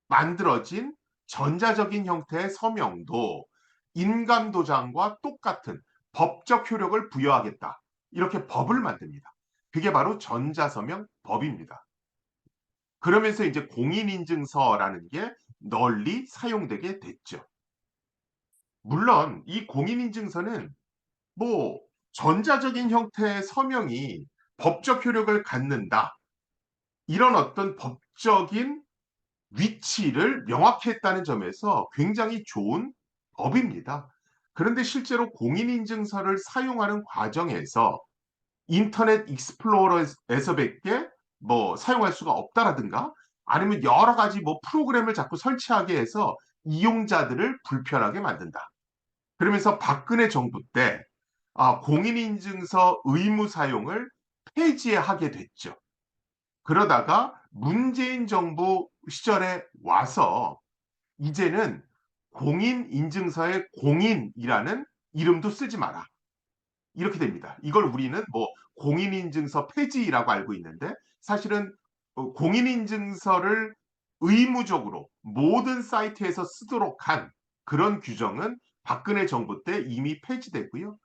Speaker 1: 만들어진 전자적인 형태의 서명도 인감도장과 똑같은 법적 효력을 부여하겠다. 이렇게 법을 만듭니다. 그게 바로 전자서명법입니다. 그러면서 이제 공인인증서라는 게 널리 사용되게 됐죠. 물론 이 공인인증서는 뭐 전자적인 형태의 서명이 법적 효력을 갖는다. 이런 어떤 법적인 위치를 명확히 했다는 점에서 굉장히 좋은 법입니다. 그런데 실제로 공인인증서를 사용하는 과정에서 인터넷 익스플로러에서밖에 뭐 사용할 수가 없다라든가 아니면 여러 가지 뭐 프로그램을 자꾸 설치하게 해서 이용자들을 불편하게 만든다. 그러면서 박근혜 정부 때 공인인증서 의무 사용을 폐지하게 됐죠. 그러다가 문재인 정부 시절에 와서 이제는 공인인증서에 공인이라는 이름도 쓰지 마라. 이렇게 됩니다. 이걸 우리는 뭐 공인인증서 폐지라고 알고 있는데 사실은 공인인증서를 의무적으로 모든 사이트에서 쓰도록 한 그런 규정은 박근혜 정부 때 이미 폐지됐고요.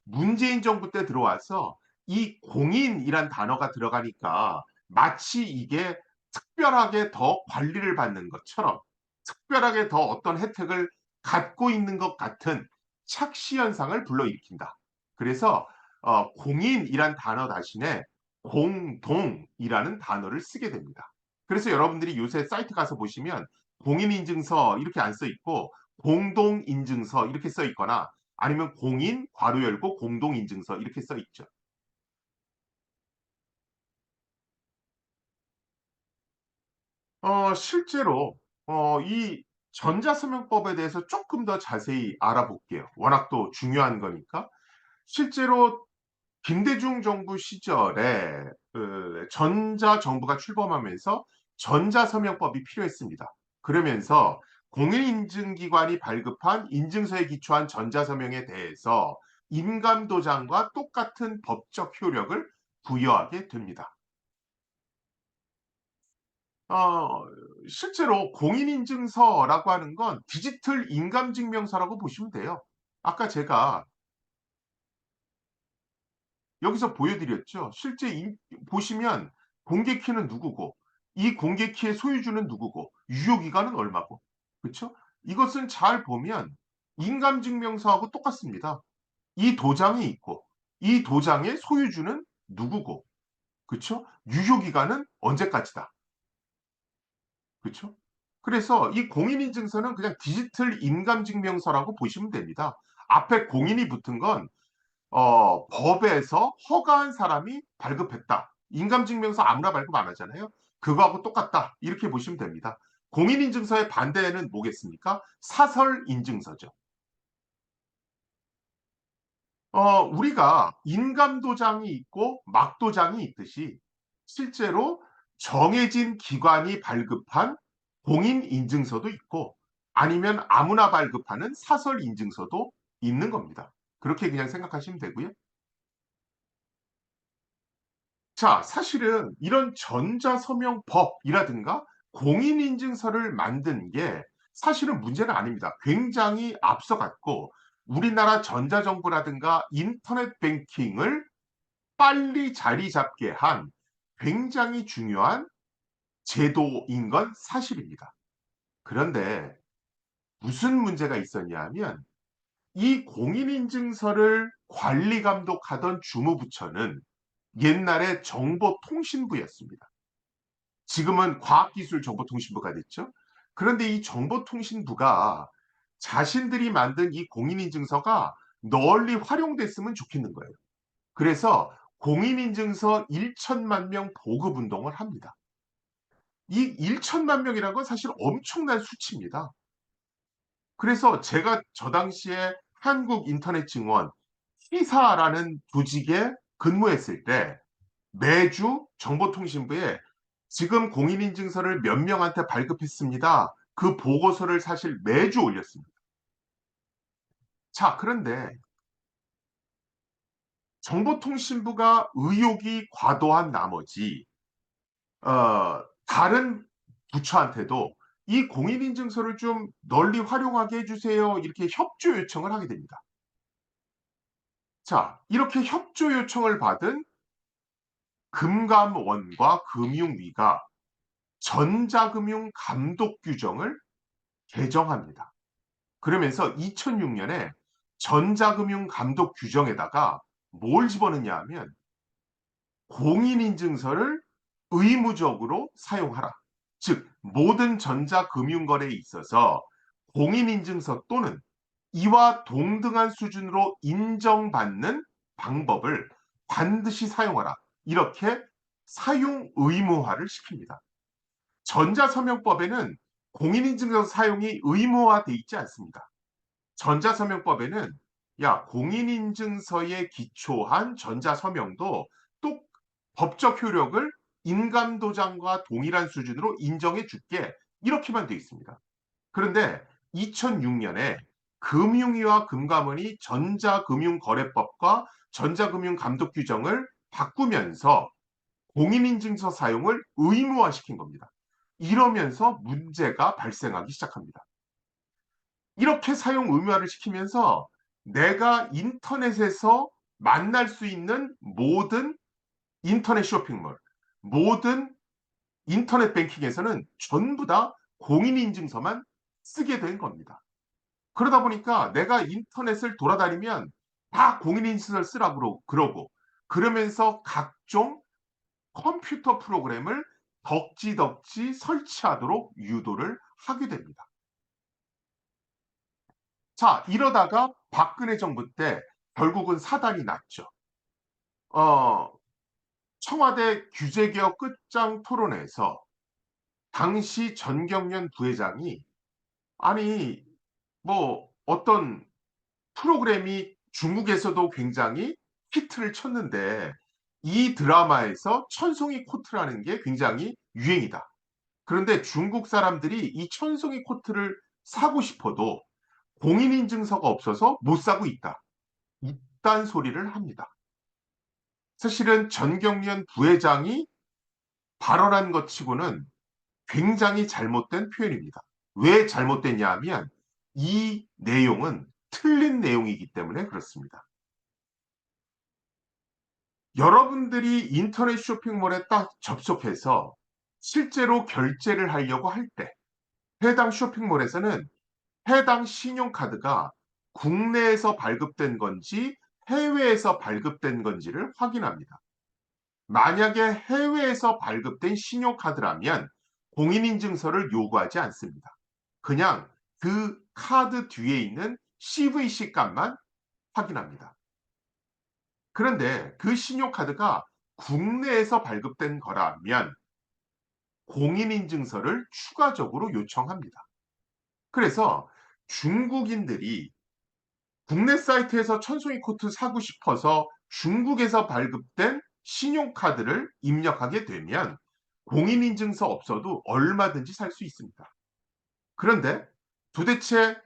Speaker 1: 문재인 정부 때 들어와서 이 공인이란 단어가 들어가니까 마치 이게 특별하게 더 관리를 받는 것처럼 특별하게 더 어떤 혜택을 갖고 있는 것 같은 착시 현상을 불러일으킨다. 그래서 공인이란 단어 대신에 공동이라는 단어를 쓰게 됩니다. 그래서 여러분들이 요새 사이트 가서 보시면 공인인증서 이렇게 안 써 있고 공동인증서 이렇게 써 있거나 아니면 공인 괄호 열고 공동인증서 이렇게 써 있죠. 실제로 이 전자서명법에 대해서 조금 더 자세히 알아볼게요. 워낙 또 중요한 거니까. 실제로 김대중 정부 시절에 전자정부가 출범하면서 전자서명법이 필요했습니다. 그러면서 공인인증기관이 발급한 인증서에 기초한 전자서명에 대해서 인감도장과 똑같은 법적 효력을 부여하게 됩니다. 어, 실제로 공인인증서라고 하는 건 디지털 인감증명서라고 보시면 돼요. 아까 제가 여기서 보여드렸죠. 실제 보시면 공개 키는 누구고, 이 공개 키의 소유주는 누구고, 유효기간은 얼마고, 그렇죠? 이것은 잘 보면 인감증명서하고 똑같습니다. 이 도장이 있고, 이 도장의 소유주는 누구고, 그렇죠? 유효기간은 언제까지다, 그렇죠? 그래서 이 공인인증서는 그냥 디지털 인감증명서라고 보시면 됩니다. 앞에 공인이 붙은 건 법에서 허가한 사람이 발급했다. 인감증명서 아무나 발급 안 하잖아요. 그거하고 똑같다. 이렇게 보시면 됩니다. 공인인증서의 반대는 뭐겠습니까? 사설인증서죠. 우리가 인감도장이 있고 막도장이 있듯이 실제로 정해진 기관이 발급한 공인인증서도 있고 아니면 아무나 발급하는 사설인증서도 있는 겁니다. 그렇게 그냥 생각하시면 되고요. 자, 사실은 이런 전자서명법이라든가 공인인증서를 만든 게 사실은 문제는 아닙니다. 굉장히 앞서갔고 우리나라 전자정부라든가 인터넷 뱅킹을 빨리 자리 잡게 한 굉장히 중요한 제도인 건 사실입니다. 그런데 무슨 문제가 있었냐 하면 이 공인인증서를 관리 감독하던 주무부처는 옛날에 정보통신부였습니다. 지금은 과학기술정보통신부가 됐죠. 그런데 이 정보통신부가 자신들이 만든 이 공인인증서가 널리 활용됐으면 좋겠는 거예요. 그래서 공인인증서 1천만 명 보급 운동을 합니다. 이 1천만 명이라는 건 사실 엄청난 수치입니다. 그래서 제가 저 당시에 한국인터넷증원 T사라는 조직에 근무했을 때 매주 정보통신부에 지금 공인인증서를 몇 명한테 발급했습니다. 그 보고서를 사실 매주 올렸습니다. 자, 그런데 정보통신부가 의욕이 과도한 나머지 다른 부처한테도 이 공인인증서를 좀 널리 활용하게 해주세요. 이렇게 협조 요청을 하게 됩니다. 자, 이렇게 협조 요청을 받은 금감원과 금융위가 전자금융 감독 규정을 개정합니다. 그러면서 2006년에 전자금융 감독 규정에다가 뭘 집어넣냐 하면 공인인증서를 의무적으로 사용하라. 즉, 모든 전자금융거래에 있어서 공인인증서 또는 이와 동등한 수준으로 인정받는 방법을 반드시 사용하라. 이렇게 사용 의무화를 시킵니다. 전자서명법에는 공인인증서 사용이 의무화돼 있지 않습니다. 전자서명법에는 야, 공인인증서에 기초한 전자서명도 또 법적 효력을 인감도장과 동일한 수준으로 인정해 줄게. 이렇게만 돼 있습니다. 그런데 2006년에 금융위와 금감원이 전자금융거래법과 전자금융감독규정을 바꾸면서 공인인증서 사용을 의무화시킨 겁니다. 이러면서 문제가 발생하기 시작합니다. 이렇게 사용 의무화를 시키면서 내가 인터넷에서 만날 수 있는 모든 인터넷 쇼핑몰, 모든 인터넷 뱅킹에서는 전부 다 공인인증서만 쓰게 된 겁니다. 그러다 보니까 내가 인터넷을 돌아다니면 다 공인인증서를 쓰라고 그러고 그러면서 각종 컴퓨터 프로그램을 덕지덕지 설치하도록 유도를 하게 됩니다. 자, 이러다가 박근혜 정부 때 결국은 사단이 났죠. 어, 청와대 규제개혁 끝장 토론에서 당시 전경련 부회장이 아니, 뭐 어떤 프로그램이 중국에서도 굉장히 히트를 쳤는데 이 드라마에서 천송이 코트라는 게 굉장히 유행이다. 그런데 중국 사람들이 이 천송이 코트를 사고 싶어도 공인인증서가 없어서 못 사고 있다. 이딴 소리를 합니다. 사실은 전경련 부회장이 발언한 것 치고는 굉장히 잘못된 표현입니다. 왜 잘못됐냐 하면 이 내용은 틀린 내용이기 때문에 그렇습니다. 여러분들이 인터넷 쇼핑몰에 딱 접속해서 실제로 결제를 하려고 할 때 해당 쇼핑몰에서는 해당 신용카드가 국내에서 발급된 건지 해외에서 발급된 건지를 확인합니다. 만약에 해외에서 발급된 신용카드라면 공인인증서를 요구하지 않습니다. 그냥 그 카드 뒤에 있는 CVC 값만 확인합니다. 그런데 그 신용카드가 국내에서 발급된 거라면 공인인증서를 추가적으로 요청합니다. 그래서 중국인들이 국내 사이트에서 천송이 코트 사고 싶어서 중국에서 발급된 신용카드를 입력하게 되면 공인인증서 없어도 얼마든지 살 수 있습니다. 그런데 도대체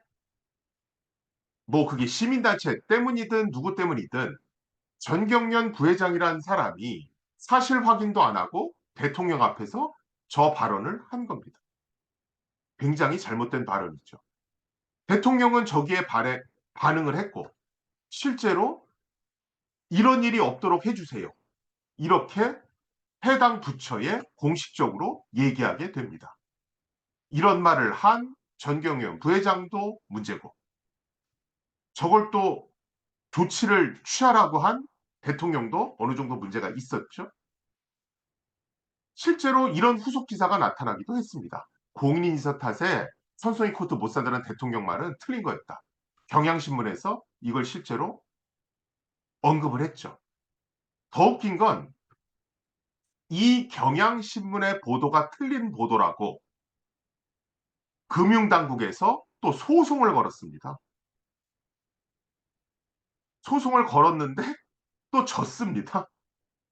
Speaker 1: 뭐 그게 시민단체 때문이든 누구 때문이든 전경련 부회장이라는 사람이 사실 확인도 안 하고 대통령 앞에서 저 발언을 한 겁니다. 굉장히 잘못된 발언이죠. 대통령은 저기에 반응을 했고 실제로 이런 일이 없도록 해주세요. 이렇게 해당 부처에 공식적으로 얘기하게 됩니다. 이런 말을 한 전경련 부회장도 문제고 저걸 또 조치를 취하라고 한 대통령도 어느 정도 문제가 있었죠. 실제로 이런 후속 기사가 나타나기도 했습니다. 공인인증서 탓에 선송이 코트 못 산다는 대통령 말은 틀린 거였다. 경향신문에서 이걸 실제로 언급을 했죠. 더 웃긴 건 이 경향신문의 보도가 틀린 보도라고 금융당국에서 또 소송을 걸었습니다. 소송을 걸었는데 또 졌습니다.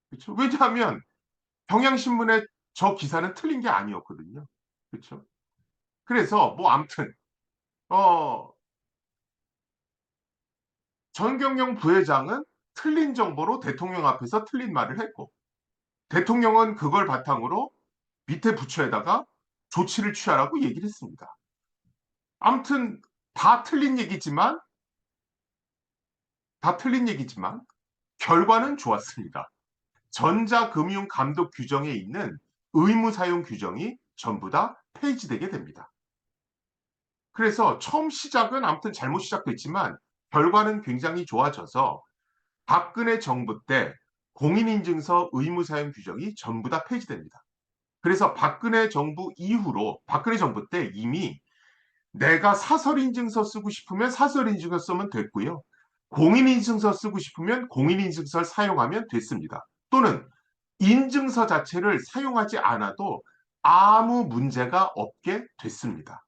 Speaker 1: 그렇죠? 왜냐하면 경향신문의 저 기사는 틀린 게 아니었거든요. 그렇죠? 그래서 뭐 아무튼 어, 전경련 부회장은 틀린 정보로 대통령 앞에서 틀린 말을 했고 대통령은 그걸 바탕으로 밑에 부처에다가 조치를 취하라고 얘기를 했습니다. 아무튼 다 틀린 얘기지만 다 틀린 얘기지만 결과는 좋았습니다. 전자금융감독 규정에 있는 의무사용 규정이 전부 다 폐지되게 됩니다. 그래서 처음 시작은 아무튼 잘못 시작됐지만 결과는 굉장히 좋아져서 박근혜 정부 때 공인인증서 의무사용 규정이 전부 다 폐지됩니다. 그래서 박근혜 정부 이후로 박근혜 정부 때 이미 내가 사설인증서 쓰고 싶으면 사설인증서 쓰면 됐고요. 공인인증서 쓰고 싶으면 공인인증서를 사용하면 됐습니다. 또는 인증서 자체를 사용하지 않아도 아무 문제가 없게 됐습니다.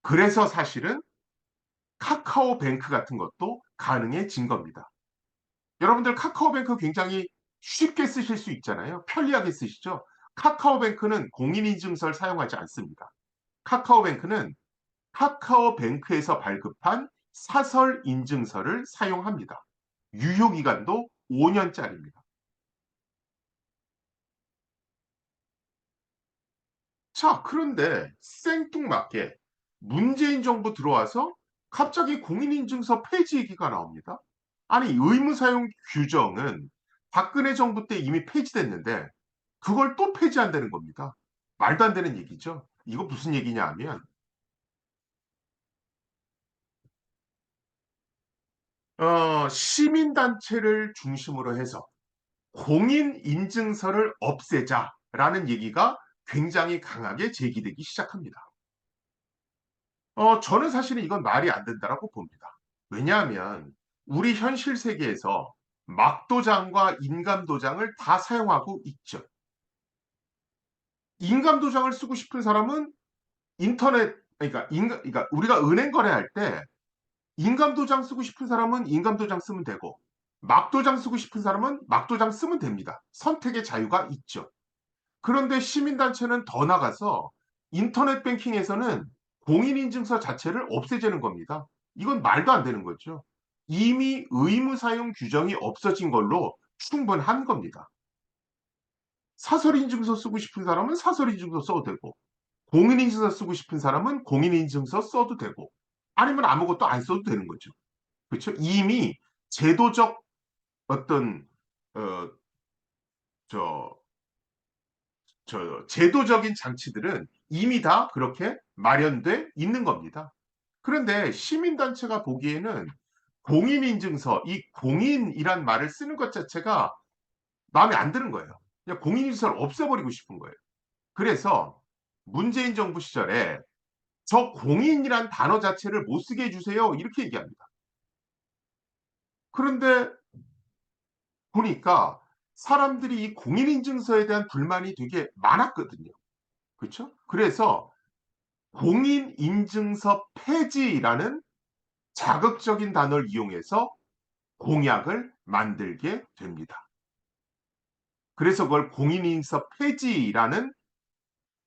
Speaker 1: 그래서 사실은 카카오뱅크 같은 것도 가능해진 겁니다. 여러분들 카카오뱅크 굉장히 쉽게 쓰실 수 있잖아요. 편리하게 쓰시죠. 카카오뱅크는 공인인증서를 사용하지 않습니다. 카카오뱅크는 카카오뱅크에서 발급한 사설 인증서를 사용합니다. 유효기간도 5년짜리입니다. 자, 그런데 생뚱맞게 문재인 정부 들어와서 갑자기 공인인증서 폐지 얘기가 나옵니다. 아니, 의무사용 규정은 박근혜 정부 때 이미 폐지됐는데 그걸 또 폐지한다는 겁니다. 말도 안 되는 얘기죠. 이거 무슨 얘기냐 하면 시민단체를 중심으로 해서 공인인증서를 없애자라는 얘기가 굉장히 강하게 제기되기 시작합니다. 저는 사실은 이건 말이 안 된다라고 봅니다. 왜냐하면 우리 현실 세계에서 막도장과 인감도장을 다 사용하고 있죠. 인감도장을 쓰고 싶은 사람은 인터넷 그러니까 우리가 은행 거래할 때 인감도장 쓰고 싶은 사람은 인감도장 쓰면 되고, 막도장 쓰고 싶은 사람은 막도장 쓰면 됩니다. 선택의 자유가 있죠. 그런데 시민단체는 더 나가서 인터넷 뱅킹에서는 공인인증서 자체를 없애자는 겁니다. 이건 말도 안 되는 거죠. 이미 의무 사용 규정이 없어진 걸로 충분한 겁니다. 사설인증서 쓰고 싶은 사람은 사설인증서 써도 되고, 공인인증서 쓰고 싶은 사람은 공인인증서 써도 되고, 아니면 아무것도 안 써도 되는 거죠. 그렇죠? 이미 제도적 어떤 어, 저, 제도적인 장치들은 이미 다 그렇게 마련돼 있는 겁니다. 그런데 시민단체가 보기에는 공인인증서, 이 공인이란 말을 쓰는 것 자체가 마음에 안 드는 거예요. 그냥 공인인증서를 없애버리고 싶은 거예요. 그래서 문재인 정부 시절에 저 공인이란 단어 자체를 못 쓰게 해주세요. 이렇게 얘기합니다. 그런데 보니까 사람들이 이 공인인증서에 대한 불만이 되게 많았거든요. 그렇죠? 그래서 공인인증서 폐지라는 자극적인 단어를 이용해서 공약을 만들게 됩니다. 그래서 그걸 공인인증서 폐지라는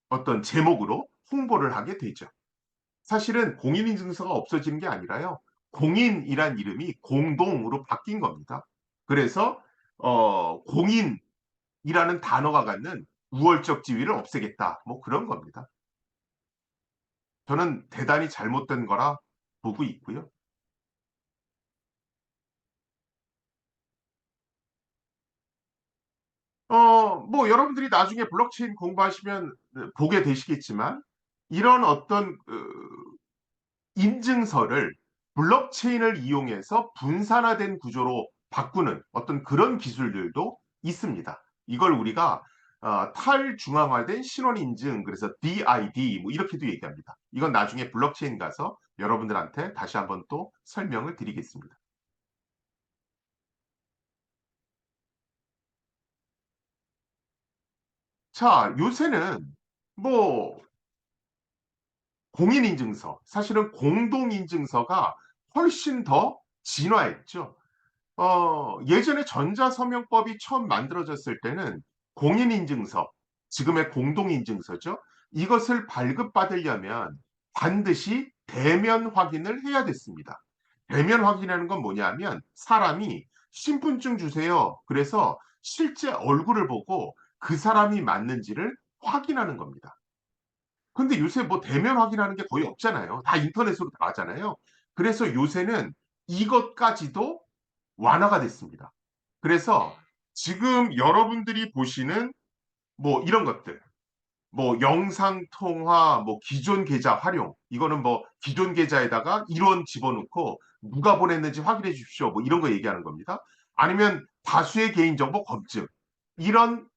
Speaker 1: 어떤 제목으로 홍보를 하게 되죠. 사실은 공인인증서가 없어지는 게 아니라요. 공인이란 이름이 공동으로 바뀐 겁니다. 그래서 공인이라는 단어가 갖는 우월적 지위를 없애겠다. 뭐 그런 겁니다. 저는 대단히 잘못된 거라 보고 있고요. 뭐 여러분들이 나중에 블록체인 공부하시면 보게 되시겠지만 이런 어떤 인증서를 블록체인을 이용해서 분산화된 구조로 바꾸는 어떤 그런 기술들도 있습니다. 이걸 우리가 탈중앙화된 신원인증, 그래서 DID 뭐 이렇게도 얘기합니다. 이건 나중에 블록체인 가서 여러분들한테 다시 한번 또 설명을 드리겠습니다. 자, 요새는 뭐 공인인증서, 사실은 공동인증서가 훨씬 더 진화했죠. 예전에 전자서명법이 처음 만들어졌을 때는 공인인증서, 지금의 공동인증서죠. 이것을 발급받으려면 반드시 대면 확인을 해야 됐습니다. 대면 확인하는 건 뭐냐면 사람이 신분증 주세요. 그래서 실제 얼굴을 보고 그 사람이 맞는지를 확인하는 겁니다. 근데 요새 뭐 대면 확인하는 게 거의 없잖아요. 다 인터넷으로 다 하잖아요. 그래서 요새는 이것까지도 완화가 됐습니다. 그래서 지금 여러분들이 보시는 뭐 이런 것들, 뭐 영상 통화, 뭐 기존 계좌 활용, 이거는 뭐 기존 계좌에다가 1원 집어넣고 누가 보냈는지 확인해 주십시오. 뭐 이런 거 얘기하는 겁니다. 아니면 다수의 개인정보 검증, 이런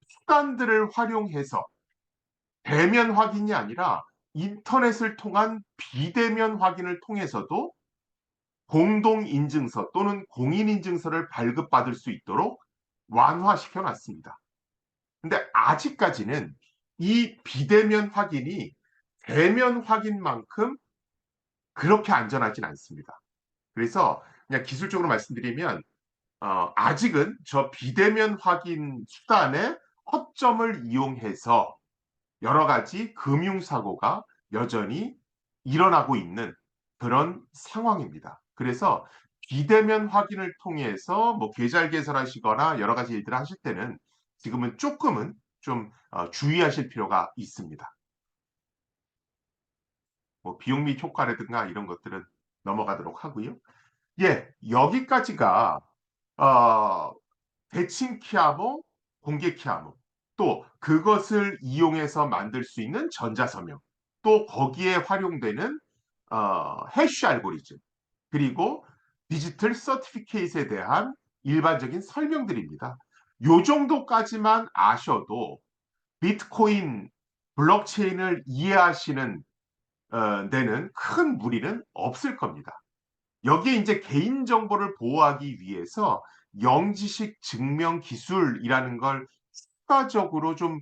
Speaker 1: 수단들을 활용해서 대면 확인이 아니라 인터넷을 통한 비대면 확인을 통해서도 공동인증서 또는 공인인증서를 발급받을 수 있도록 완화시켜 놨습니다. 근데 아직까지는 이 비대면 확인이 대면 확인만큼 그렇게 안전하진 않습니다. 그래서 그냥 기술적으로 말씀드리면 아직은 저 비대면 확인 수단의 허점을 이용해서 여러 가지 금융사고가 여전히 일어나고 있는 그런 상황입니다. 그래서 비대면 확인을 통해서 뭐 계좌를 개설하시거나 여러 가지 일들을 하실 때는 지금은 조금은 좀 주의하실 필요가 있습니다. 뭐 비용 및 효과라든가 이런 것들은 넘어가도록 하고요. 예, 여기까지가 어, 대칭 키아모, 공개 키아모, 또 그것을 이용해서 만들 수 있는 전자서명, 또 거기에 활용되는 해쉬 알고리즘, 그리고 디지털 서티피케이트에 대한 일반적인 설명들입니다. 요 정도까지만 아셔도 비트코인 블록체인을 이해하시는 데는 큰 무리는 없을 겁니다. 여기에 이제 개인정보를 보호하기 위해서 영지식 증명 기술이라는 걸 추가적으로 좀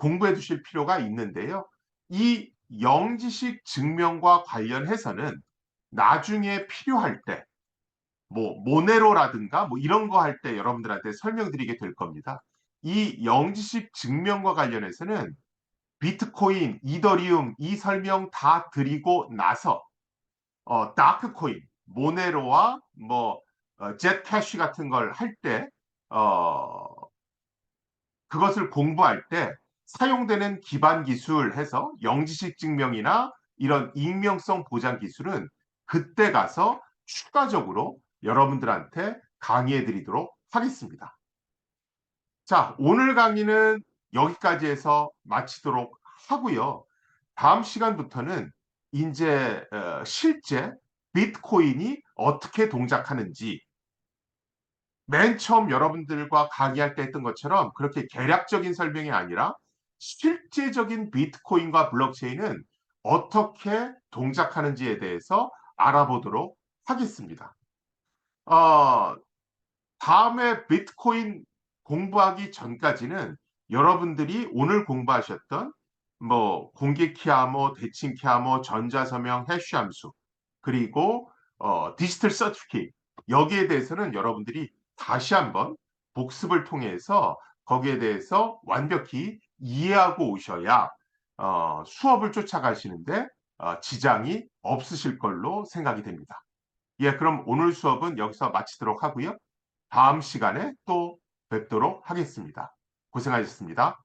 Speaker 1: 공부해 두실 필요가 있는데요. 이 영지식 증명과 관련해서는 나중에 필요할 때, 뭐, 모네로라든가 뭐 이런 거 할 때 여러분들한테 설명드리게 될 겁니다. 이 영지식 증명과 관련해서는 비트코인, 이더리움 이 설명 다 드리고 나서 다크코인, 모네로와 뭐 젯캐시 같은 걸 할 때, 어, 그것을 공부할 때 사용되는 기반 기술 해서 영지식 증명이나 이런 익명성 보장 기술은 그때 가서 추가적으로 여러분들한테 강의해 드리도록 하겠습니다. 자, 오늘 강의는 여기까지 해서 마치도록 하고요. 다음 시간부터는 이제 실제 비트코인이 어떻게 동작하는지 맨 처음 여러분들과 강의할 때 했던 것처럼 그렇게 개략적인 설명이 아니라 실제적인 비트코인과 블록체인은 어떻게 동작하는지에 대해서 알아보도록 하겠습니다. 어, 다음에 비트코인 공부하기 전까지는 여러분들이 오늘 공부하셨던 뭐 공개키하모, 대칭키하모, 전자서명 해시함수 그리고 디지털 서티피케이트 여기에 대해서는 여러분들이 다시 한번 복습을 통해서 거기에 대해서 완벽히 이해하고 오셔야 수업을 쫓아가시는데 지장이 없으실 걸로 생각이 됩니다. 예, 그럼 오늘 수업은 여기서 마치도록 하고요. 다음 시간에 또 뵙도록 하겠습니다. 고생하셨습니다.